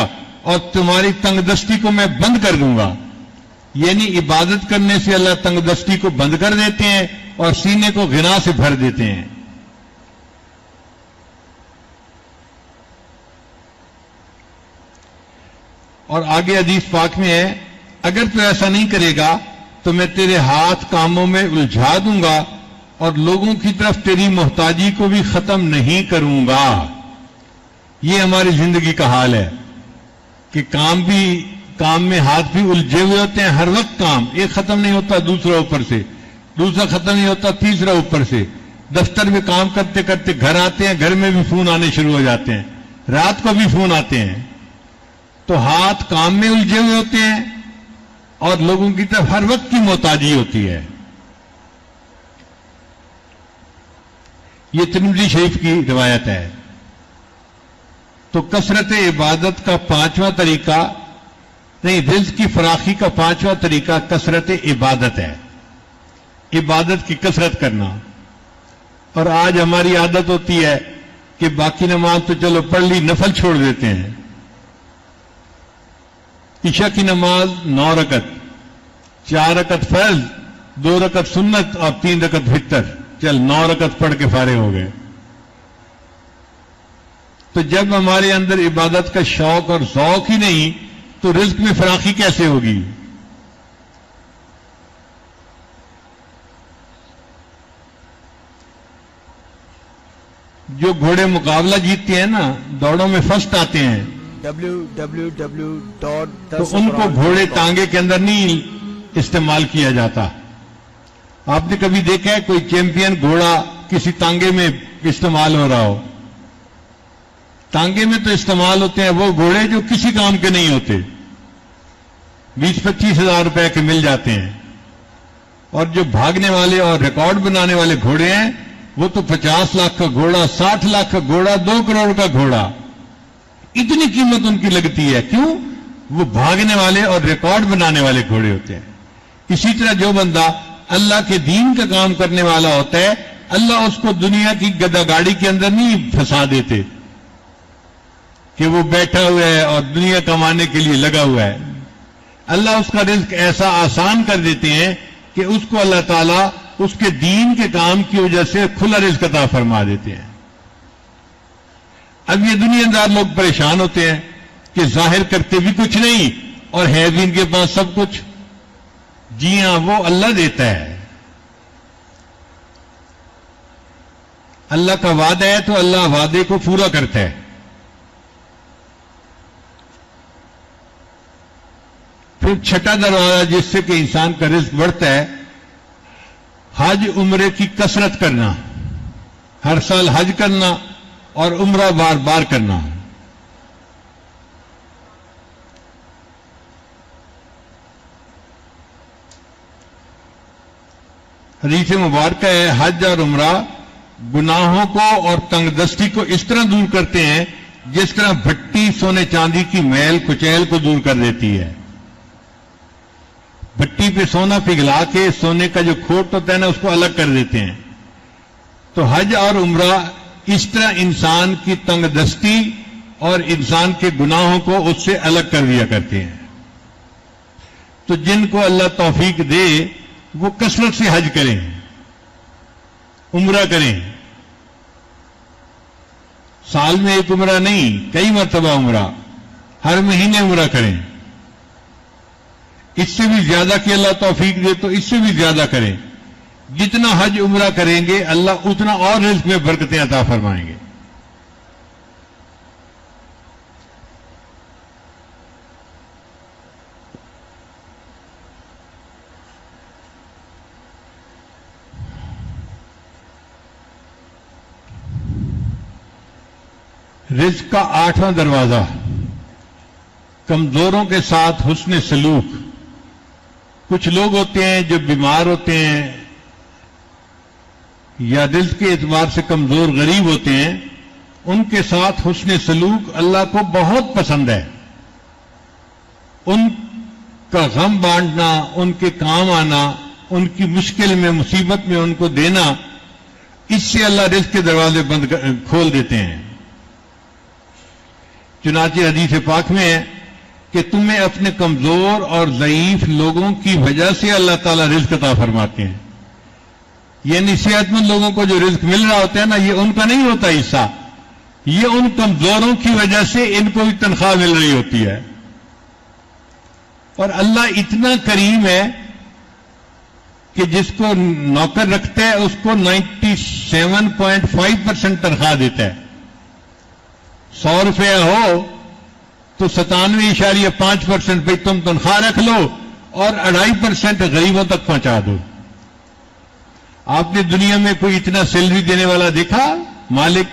اور تمہاری تنگ دستی کو میں بند کر دوں گا۔ یعنی عبادت کرنے سے اللہ تنگ دستی کو بند کر دیتے ہیں اور سینے کو غنا سے بھر دیتے ہیں۔ اور آگے حدیث پاک میں ہے اگر تو ایسا نہیں کرے گا تو میں تیرے ہاتھ کاموں میں الجھا دوں گا اور لوگوں کی طرف تیری محتاجی کو بھی ختم نہیں کروں گا. یہ ہماری زندگی کا حال ہے کہ کام میں ہاتھ بھی الجھے ہوئے ہوتے ہیں. ہر وقت کام ایک ختم نہیں ہوتا دوسرا اوپر سے، دوسرا ختم نہیں ہوتا تیسرا اوپر سے. دفتر میں کام کرتے کرتے گھر آتے ہیں، گھر میں بھی فون آنے شروع ہو جاتے ہیں، رات کو بھی فون آتے ہیں. تو ہاتھ کام میں الجھے ہوئے ہوتے ہیں اور لوگوں کی طرف ہر وقت کی محتاجی ہوتی ہے. یہ ترمذی شریف کی روایت ہے. تو کثرت عبادت کا پانچواں طریقہ نہیں، رزق کی فراخی کا پانچواں طریقہ کثرت عبادت ہے، عبادت کی کثرت کرنا. اور آج ہماری عادت ہوتی ہے کہ باقی نماز تو چلو پڑھ لی، نفل چھوڑ دیتے ہیں. عشاء کی نماز 9 رکعت، 4 رکعت فرض، 2 رکعت سنت اور 3 رکعت وتر، چل 9 رکعت پڑھ کے فارغ ہو گئے. تو جب ہمارے اندر عبادت کا شوق اور ذوق ہی نہیں تو رزق میں فراخی کیسے ہوگی؟ جو گھوڑے مقابلہ جیتتے ہیں نا، دوڑوں میں فرسٹ آتے ہیں، تو ان کو گھوڑے ٹانگے کے اندر نہیں استعمال کیا جاتا. آپ نے کبھی دیکھا ہے کوئی چیمپئن گھوڑا کسی تانگے میں استعمال ہو رہا ہو؟ تانگے میں تو استعمال ہوتے ہیں وہ گھوڑے جو کسی کام کے نہیں ہوتے، 20-25 ہزار روپے کے مل جاتے ہیں. اور جو بھاگنے والے اور ریکارڈ بنانے والے گھوڑے ہیں وہ تو 50 لاکھ کا گھوڑا، 60 لاکھ کا گھوڑا، 2 کروڑ کا گھوڑا. اتنی قیمت ان کی لگتی ہے. کیوں؟ وہ بھاگنے والے اور ریکارڈ بنانے والے گھوڑے ہوتے ہیں. اسی طرح جو بندہ اللہ کے دین کا کام کرنے والا ہوتا ہے، اللہ اس کو دنیا کی گدا گاڑی کے اندر نہیں پھنسا دیتے کہ وہ بیٹھا ہوا ہے اور دنیا کمانے کے لیے لگا ہوا ہے. اللہ اس کا رزق ایسا آسان کر دیتے ہیں کہ اس کو اللہ تعالیٰ اس کے دین کے کام کی وجہ سے کھلا رزق عطا فرما دیتے ہیں. اب یہ دنیا دار لوگ پریشان ہوتے ہیں کہ ظاہر کرتے بھی کچھ نہیں اور ہے بھی ان کے پاس سب کچھ. جی ہاں، وہ اللہ دیتا ہے. اللہ کا وعدہ ہے تو اللہ وعدے کو پورا کرتا ہے. پھر چھٹا دروازہ جس سے کہ انسان کا رزق بڑھتا ہے، حج عمرے کی کثرت کرنا، ہر سال حج کرنا اور عمرہ بار بار کرنا. حدیث مبارکہ ہے حج اور عمرہ گناہوں کو اور تنگ دستی کو اس طرح دور کرتے ہیں جس طرح بھٹی سونے چاندی کی میل کچیل کو دور کر دیتی ہے. بھٹی پہ سونا پگھلا کے سونے کا جو کھوٹ ہوتا ہے نا اس کو الگ کر دیتے ہیں. تو حج اور عمرہ اس طرح انسان کی تنگ دستی اور انسان کے گناہوں کو اس سے الگ کر دیا کرتے ہیں. تو جن کو اللہ توفیق دے وہ کثرت سے حج کریں، عمرہ کریں. سال میں ایک عمرہ نہیں، کئی مرتبہ عمرہ، ہر مہینے عمرہ کریں. اس سے بھی زیادہ کہ اللہ توفیق دے تو اس سے بھی زیادہ کریں. جتنا حج عمرہ کریں گے اللہ اتنا اور رزق میں برکتیں عطا فرمائیں گے. رزق کا 8واں دروازہ کمزوروں کے ساتھ حسن سلوک. کچھ لوگ ہوتے ہیں جو بیمار ہوتے ہیں یا رزق کے اعتبار سے کمزور غریب ہوتے ہیں، ان کے ساتھ حسن سلوک اللہ کو بہت پسند ہے. ان کا غم بانٹنا، ان کے کام آنا، ان کی مشکل میں مصیبت میں ان کو دینا، اس سے اللہ رزق کے دروازے بند کھول دیتے ہیں. چنانچہ حدیث پاک میں ہے کہ تمہیں اپنے کمزور اور ضعیف لوگوں کی وجہ سے اللہ تعالیٰ رزق عطا فرماتے ہیں. یعنی صحت مند لوگوں کو جو رزق مل رہا ہوتا ہے نا، یہ ان کا نہیں ہوتا حصہ، یہ ان کمزوروں کی وجہ سے ان کو بھی تنخواہ مل رہی ہوتی ہے. اور اللہ اتنا کریم ہے کہ جس کو نوکر رکھتا ہے اس کو 97.5% تنخواہ دیتا ہے. 100 روپیہ ہو تو 97.5% بھائی تم تنخواہ رکھ لو اور 2.5% غریبوں تک پہنچا دو. آپ نے دنیا میں کوئی اتنا سیلری دینے والا دیکھا مالک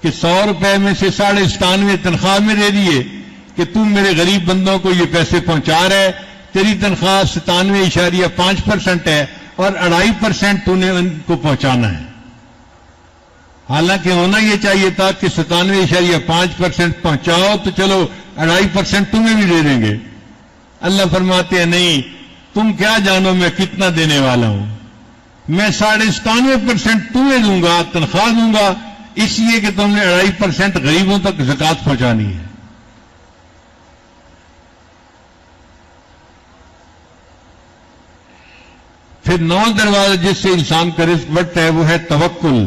کہ 100 روپے میں سے 97.5 تنخواہ میں دے دیے کہ تم میرے غریب بندوں کو یہ پیسے پہنچا رہے, تیری تنخواہ 97.5% ہے اور 2.5% تو نے ان کو پہنچانا ہے. حالانکہ ہونا یہ چاہیے تھا کہ 97.5% پہنچاؤ تو چلو 2.5% تمہیں بھی دے دیں گے. اللہ فرماتے ہیں نہیں, تم کیا جانو میں کتنا دینے والا ہوں, میں 97.5% تمہیں دوں گا, تنخواہ دوں گا, اس لیے کہ تم نے 2.5% غریبوں تک زکات پہنچانی ہے. پھر 9 دروازہ جس سے انسان کا رزق بڑھتا ہے وہ ہے توکل.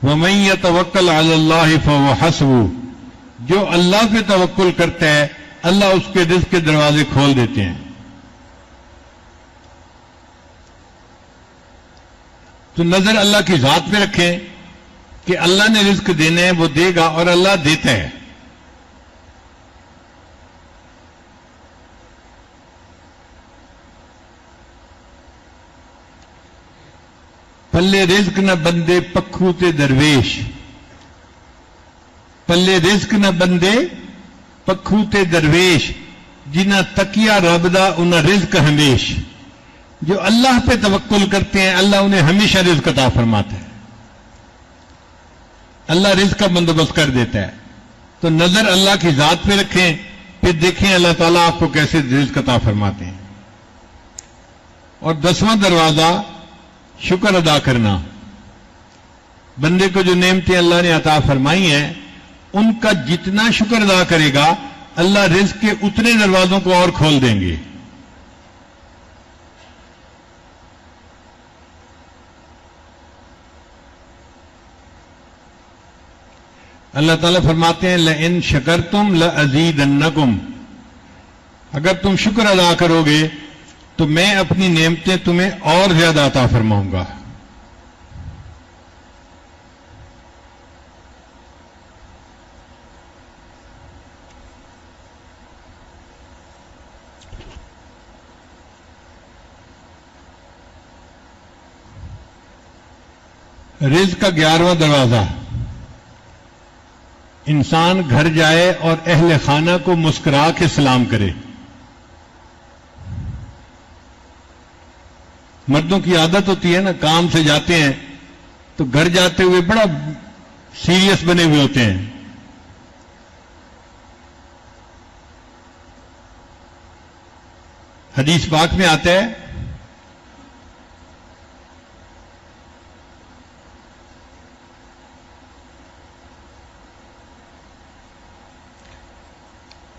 وَمَن يَتَوَكَّلْ عَلَى اللَّهِ فَهُوَ حَسْبُهُ, جو اللہ پہ توکل کرتا ہے اللہ اس کے رزق کے دروازے کھول دیتے ہیں. تو نظر اللہ کی ذات پہ رکھیں کہ اللہ نے رزق دینے ہیں, وہ دے گا اور اللہ دیتا ہے. پلے رزق نہ بندے پکھو تے درویش, پلے رزق نہ بندے پکھو تے درویش, جنہ تکیا رب دا انہاں رزق ہمیش. جو اللہ پہ توکل کرتے ہیں اللہ انہیں ہمیشہ رزق عطا فرماتا ہے, اللہ رزق کا بندوبست کر دیتا ہے. تو نظر اللہ کی ذات پہ رکھیں, پھر دیکھیں اللہ تعالیٰ آپ کو کیسے رزق عطا فرماتے ہیں. اور 10واں دروازہ شکر ادا کرنا. بندے کو جو نعمتیں اللہ نے عطا فرمائی ہیں ان کا جتنا شکر ادا کرے گا اللہ رزق کے اتنے دروازوں کو اور کھول دیں گے. اللہ تعالیٰ فرماتے ہیں لَإِن شَكَرْتُمْ لَأَزِيدَنَّكُمْ, اگر تم شکر ادا کرو گے تو میں اپنی نعمتیں تمہیں اور زیادہ عطا فرماؤں گا. رزق کا 11واں دروازہ, انسان گھر جائے اور اہل خانہ کو مسکرا کے سلام کرے. مردوں کی عادت ہوتی ہے نا, کام سے جاتے ہیں تو گھر جاتے ہوئے بڑا سیریس بنے ہوئے ہوتے ہیں. حدیث پاک میں آتا ہے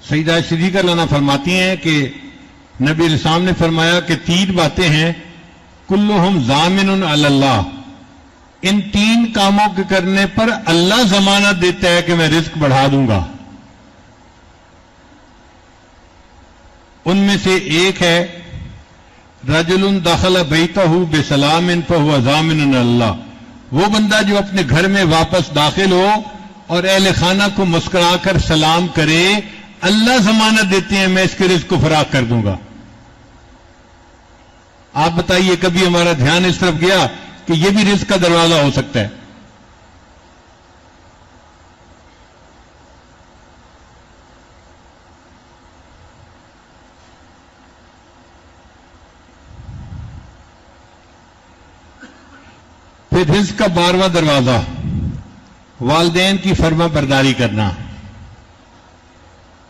سیدہ صدیقہ لانا فرماتی ہیں کہ نبی علیہ السلام نے فرمایا کہ 3 باتیں ہیں کلہم ضامن علی اللہ, ان 3 کاموں کے کرنے پر اللہ ضمانت دیتا ہے کہ میں رزق بڑھا دوں گا. ان میں سے ایک ہے رجل دخل بیتہ بسلام فہو ضامن علی اللہ, وہ بندہ جو اپنے گھر میں واپس داخل ہو اور اہل خانہ کو مسکرا کر سلام کرے, اللہ ضمانت دیتے ہیں میں اس کے رزق کو فراخ کر دوں گا. آپ بتائیے کبھی ہمارا دھیان اس طرف گیا کہ یہ بھی رزق کا دروازہ ہو سکتا ہے؟ پھر رزق کا 12واں دروازہ والدین کی فرما برداری کرنا.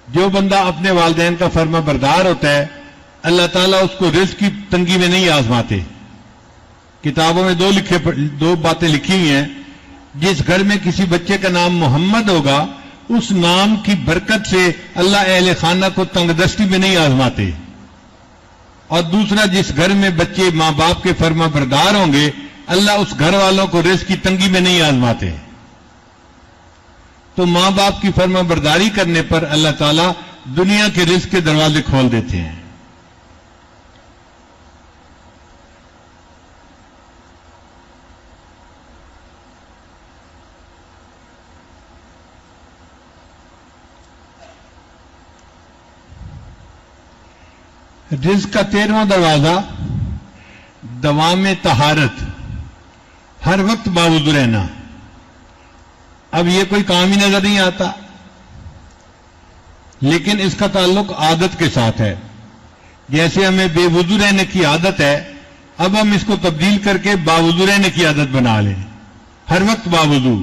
جو بندہ اپنے والدین کا فرما بردار ہوتا ہے اللہ تعالیٰ اس کو رزق کی تنگی میں نہیں آزماتے. کتابوں میں 2 باتیں لکھی ہوئی ہیں. جس گھر میں کسی بچے کا نام محمد ہوگا اس نام کی برکت سے اللہ اہل خانہ کو تنگ دستی میں نہیں آزماتے. اور دوسرا, جس گھر میں بچے ماں باپ کے فرما بردار ہوں گے اللہ اس گھر والوں کو رزق کی تنگی میں نہیں آزماتے. تو ماں باپ کی فرما برداری کرنے پر اللہ تعالیٰ دنیا کے رزق کے دروازے کھول دیتے ہیں. رزق کا 13واں دروازہ دوام طہارت، ہر وقت باوضو رہنا. اب یہ کوئی کام ہی نظر نہیں آتا، لیکن اس کا تعلق عادت کے ساتھ ہے. جیسے ہمیں بے وضو رہنے کی عادت ہے، اب ہم اس کو تبدیل کر کے باوضو رہنے کی عادت بنا لیں. ہر وقت باوضو،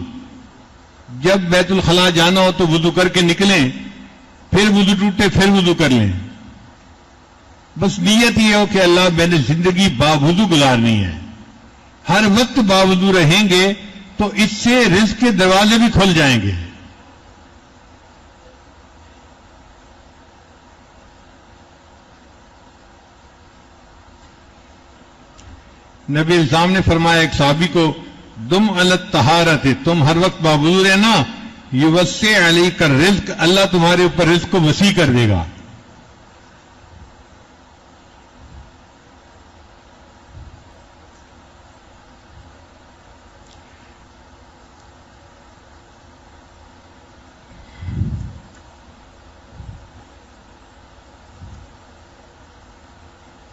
جب بیت الخلاء جانا ہو تو وضو کر کے نکلیں، پھر وضو ٹوٹے پھر وضو کر لیں. بس نیت یہ ہو کہ اللہ میں نے زندگی باوضو گزارنی ہے. ہر وقت باوضو رہیں گے تو اس سے رزق کے دروازے بھی کھل جائیں گے. نبی اسلام نے فرمایا ایک صحابی کو، دم علی الطہارت، تم ہر وقت باوضو رہنا، یوسع علیک الرزق، اللہ تمہارے اوپر رزق کو وسیع کر دے گا.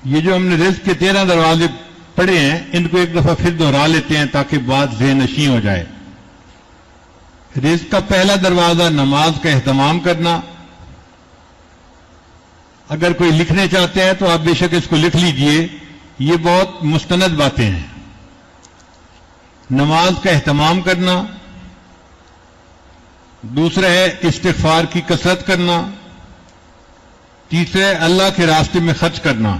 یہ جو ہم نے رزق کے 13 دروازے پڑھے ہیں، ان کو ایک دفعہ پھر دوہرا لیتے ہیں تاکہ بات ذہن نشین ہو جائے. رزق کا پہلا دروازہ نماز کا اہتمام کرنا. اگر کوئی لکھنے چاہتے ہیں تو آپ بے شک اس کو لکھ لیجئے، یہ بہت مستند باتیں ہیں. نماز کا اہتمام کرنا، دوسرا ہے استغفار کی کثرت کرنا، تیسرا ہے اللہ کے راستے میں خرچ کرنا.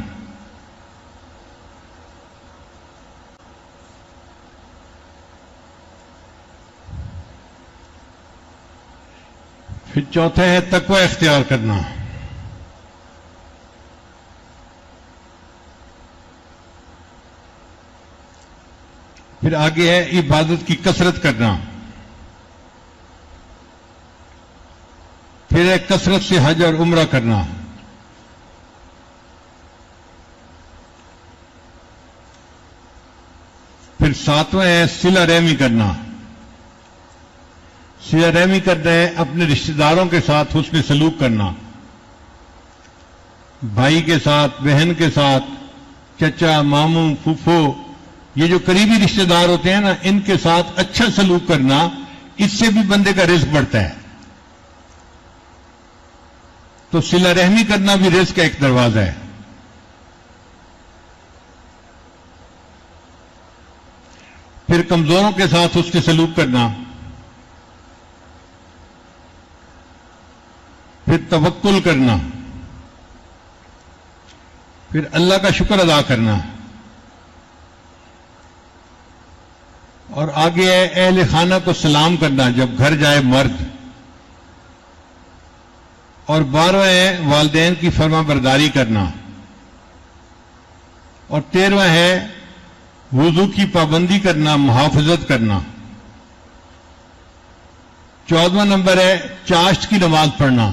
پھر چوتھا ہے تقوی اختیار کرنا. پھر آگے ہے عبادت کی کثرت کرنا. پھر ہے کثرت سے حج اور عمرہ کرنا. پھر ساتواں ہے صلہ رحمی کرنا. صلہ رحمی کرنا ہے اپنے رشتہ داروں کے ساتھ حسن سلوک کرنا، بھائی کے ساتھ، بہن کے ساتھ، چچا، ماموں، پھوپھو، یہ جو قریبی رشتہ دار ہوتے ہیں نا، ان کے ساتھ اچھا سلوک کرنا، اس سے بھی بندے کا رزق بڑھتا ہے. تو صلہ رحمی کرنا بھی رزق کا ایک دروازہ ہے. پھر کمزوروں کے ساتھ حسن سلوک کرنا. پھر توکل کرنا. پھر اللہ کا شکر ادا کرنا. اور آگے ہے اہل خانہ کو سلام کرنا جب گھر جائے مرد. اور 12واں ہے والدین کی فرما برداری کرنا. اور 13واں ہے وضو کی پابندی کرنا، محافظت کرنا. 14واں نمبر ہے چاشت کی نماز پڑھنا.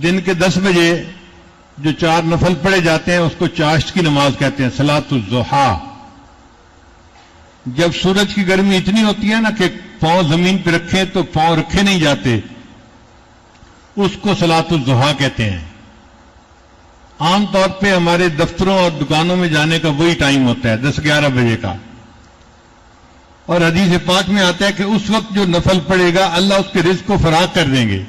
دن کے 10 بجے جو 4 نفل پڑھے جاتے ہیں اس کو چاشت کی نماز کہتے ہیں، صلاۃ الضحیٰ. جب سورج کی گرمی اتنی ہوتی ہے نا کہ پاؤں زمین پہ رکھیں تو پاؤں رکھے نہیں جاتے، اس کو صلاۃ الضحیٰ کہتے ہیں. عام طور پہ ہمارے دفتروں اور دکانوں میں جانے کا وہی ٹائم ہوتا ہے، 10-11 بجے کا. اور حدیث پاک میں آتا ہے کہ اس وقت جو نفل پڑے گا اللہ اس کے رزق کو فراغ کر دیں گے.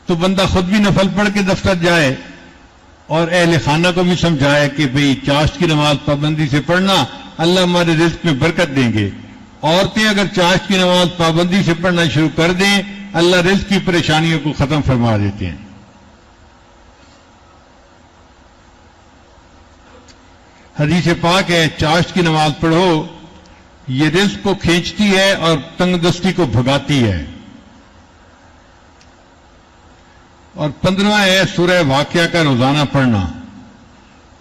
تو بندہ خود بھی نفل پڑھ کے دفتر جائے اور اہل خانہ کو بھی سمجھائے کہ بھئی چاشت کی نماز پابندی سے پڑھنا، اللہ ہمارے رزق میں برکت دیں گے. عورتیں اگر چاشت کی نماز پابندی سے پڑھنا شروع کر دیں، اللہ رزق کی پریشانیوں کو ختم فرما دیتے ہیں. حدیث پاک ہے چاشت کی نماز پڑھو، یہ رزق کو کھینچتی ہے اور تنگ دستی کو بھگاتی ہے. اور 15واں ہے سورہ واقعہ کا روزانہ پڑھنا.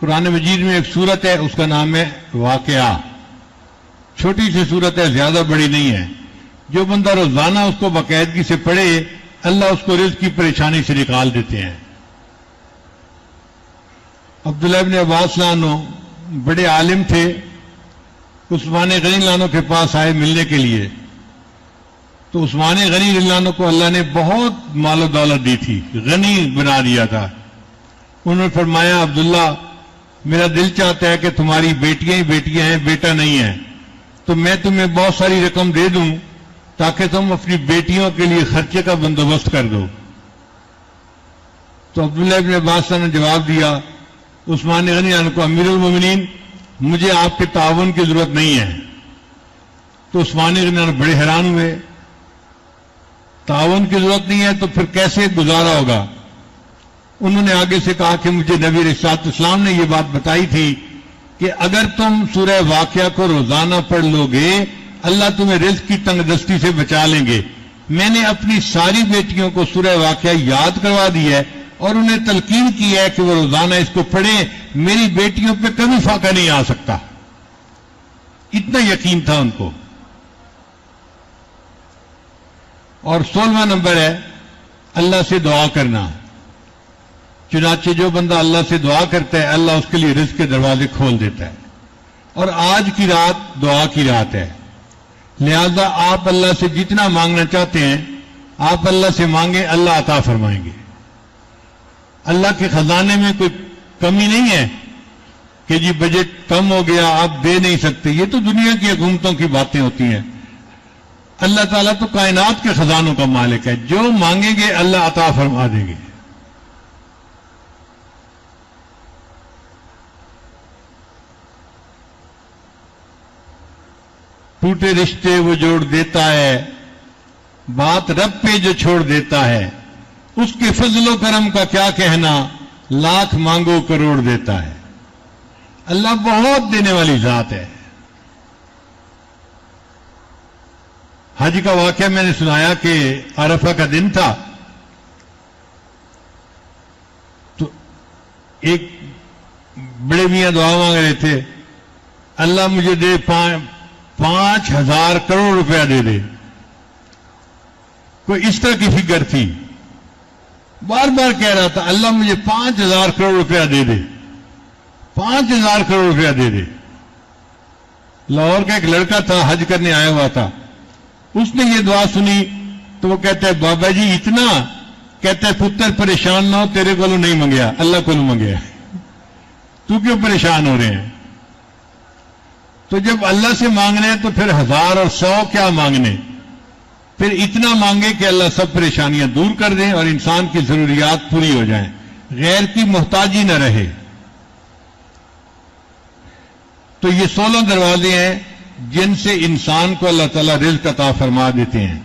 قرآن مجید میں ایک سورت ہے، اس کا نام ہے واقعہ. چھوٹی سی سورت ہے، زیادہ بڑی نہیں ہے. جو بندہ روزانہ اس کو باقاعدگی سے پڑھے اللہ اس کو رزق کی پریشانی سے نکال دیتے ہیں۔ عبداللہ ابن عباس عنہ بڑے عالم تھے، عثمان غنی عنہ کے پاس آئے ملنے کے لیے، تو عثمان غنی عنہ کو اللہ نے بہت مال و دولت دی تھی، غنی بنا دیا تھا۔ انہوں نے فرمایا عبداللہ میرا دل چاہتا ہے کہ تمہاری بیٹیاں ہی بیٹیاں ہیں، بیٹا نہیں ہے، تو میں تمہیں بہت ساری رقم دے دوں تاکہ تم اپنی بیٹیوں کے لیے خرچے کا بندوبست کر دو۔ تو عبداللہ ابن عباس نے جواب دیا عثمان غنی عنہ کو، امیر المومنین مجھے آپ کے تعاون کی ضرورت نہیں ہے۔ تو عثمان غنی عنہ بڑے حیران ہوئے، تعاون کی ضرورت نہیں ہے تو پھر کیسے گزارا ہوگا؟ انہوں نے آگے سے کہا کہ مجھے نبی علیہ الصلوۃ والسلام نے یہ بات بتائی تھی کہ اگر تم سورہ واقعہ کو روزانہ پڑھ لو گے اللہ تمہیں رزق کی تنگ دستی سے بچا لیں گے۔ میں نے اپنی ساری بیٹیوں کو سورہ واقعہ یاد کروا دی ہے اور انہیں تلقین کی ہے کہ وہ روزانہ اس کو پڑھیں، میری بیٹیوں پہ کبھی فاقہ نہیں آ سکتا۔ اتنا یقین تھا ان کو۔ اور 16واں نمبر ہے اللہ سے دعا کرنا۔ چنانچہ جو بندہ اللہ سے دعا کرتا ہے اللہ اس کے لیے رزق کے دروازے کھول دیتا ہے، اور آج کی رات دعا کی رات ہے، لہذا آپ اللہ سے جتنا مانگنا چاہتے ہیں آپ اللہ سے مانگیں، اللہ عطا فرمائیں گے۔ اللہ کے خزانے میں کوئی کمی نہیں ہے کہ جی بجٹ کم ہو گیا آپ دے نہیں سکتے، یہ تو دنیا کی حکومتوں کی باتیں ہوتی ہیں۔ اللہ تعالیٰ تو کائنات کے خزانوں کا مالک ہے، جو مانگیں گے اللہ عطا فرما دیں گے۔ ٹوٹے رشتے وہ جوڑ دیتا ہے، بات رب پہ جو چھوڑ دیتا ہے، اس کے فضل و کرم کا کیا کہنا، لاکھ مانگو کروڑ دیتا ہے۔ اللہ بہت دینے والی ذات ہے۔ حج کا واقعہ میں نے سنایا کہ عرفہ کا دن تھا، تو ایک بڑے میاں دعا مانگ رہے تھے، اللہ مجھے دے 5,000 کروڑ روپیہ دے دے، کوئی اس طرح کی فگر تھی، بار بار کہہ رہا تھا اللہ مجھے 5,000 کروڑ روپیہ دے دے، 5,000 کروڑ روپیہ دے دے۔ لاہور کا ایک لڑکا تھا حج کرنے آیا ہوا تھا، اس نے یہ دعا سنی تو وہ کہتا ہے بابا جی اتنا، کہتا ہے پتر پریشان نہ ہو، تیرے کو نہیں منگیا اللہ کو منگیا، تو کیوں پریشان ہو رہے ہیں؟ تو جب اللہ سے مانگنے تو پھر 1000 اور 100 کیا مانگنے، پھر اتنا مانگے کہ اللہ سب پریشانیاں دور کر دیں اور انسان کی ضروریات پوری ہو جائیں، غیر کی محتاجی نہ رہے۔ تو یہ 16 دروازے ہیں جن سے انسان کو اللہ تعالیٰ رزق عطا فرما دیتے ہیں۔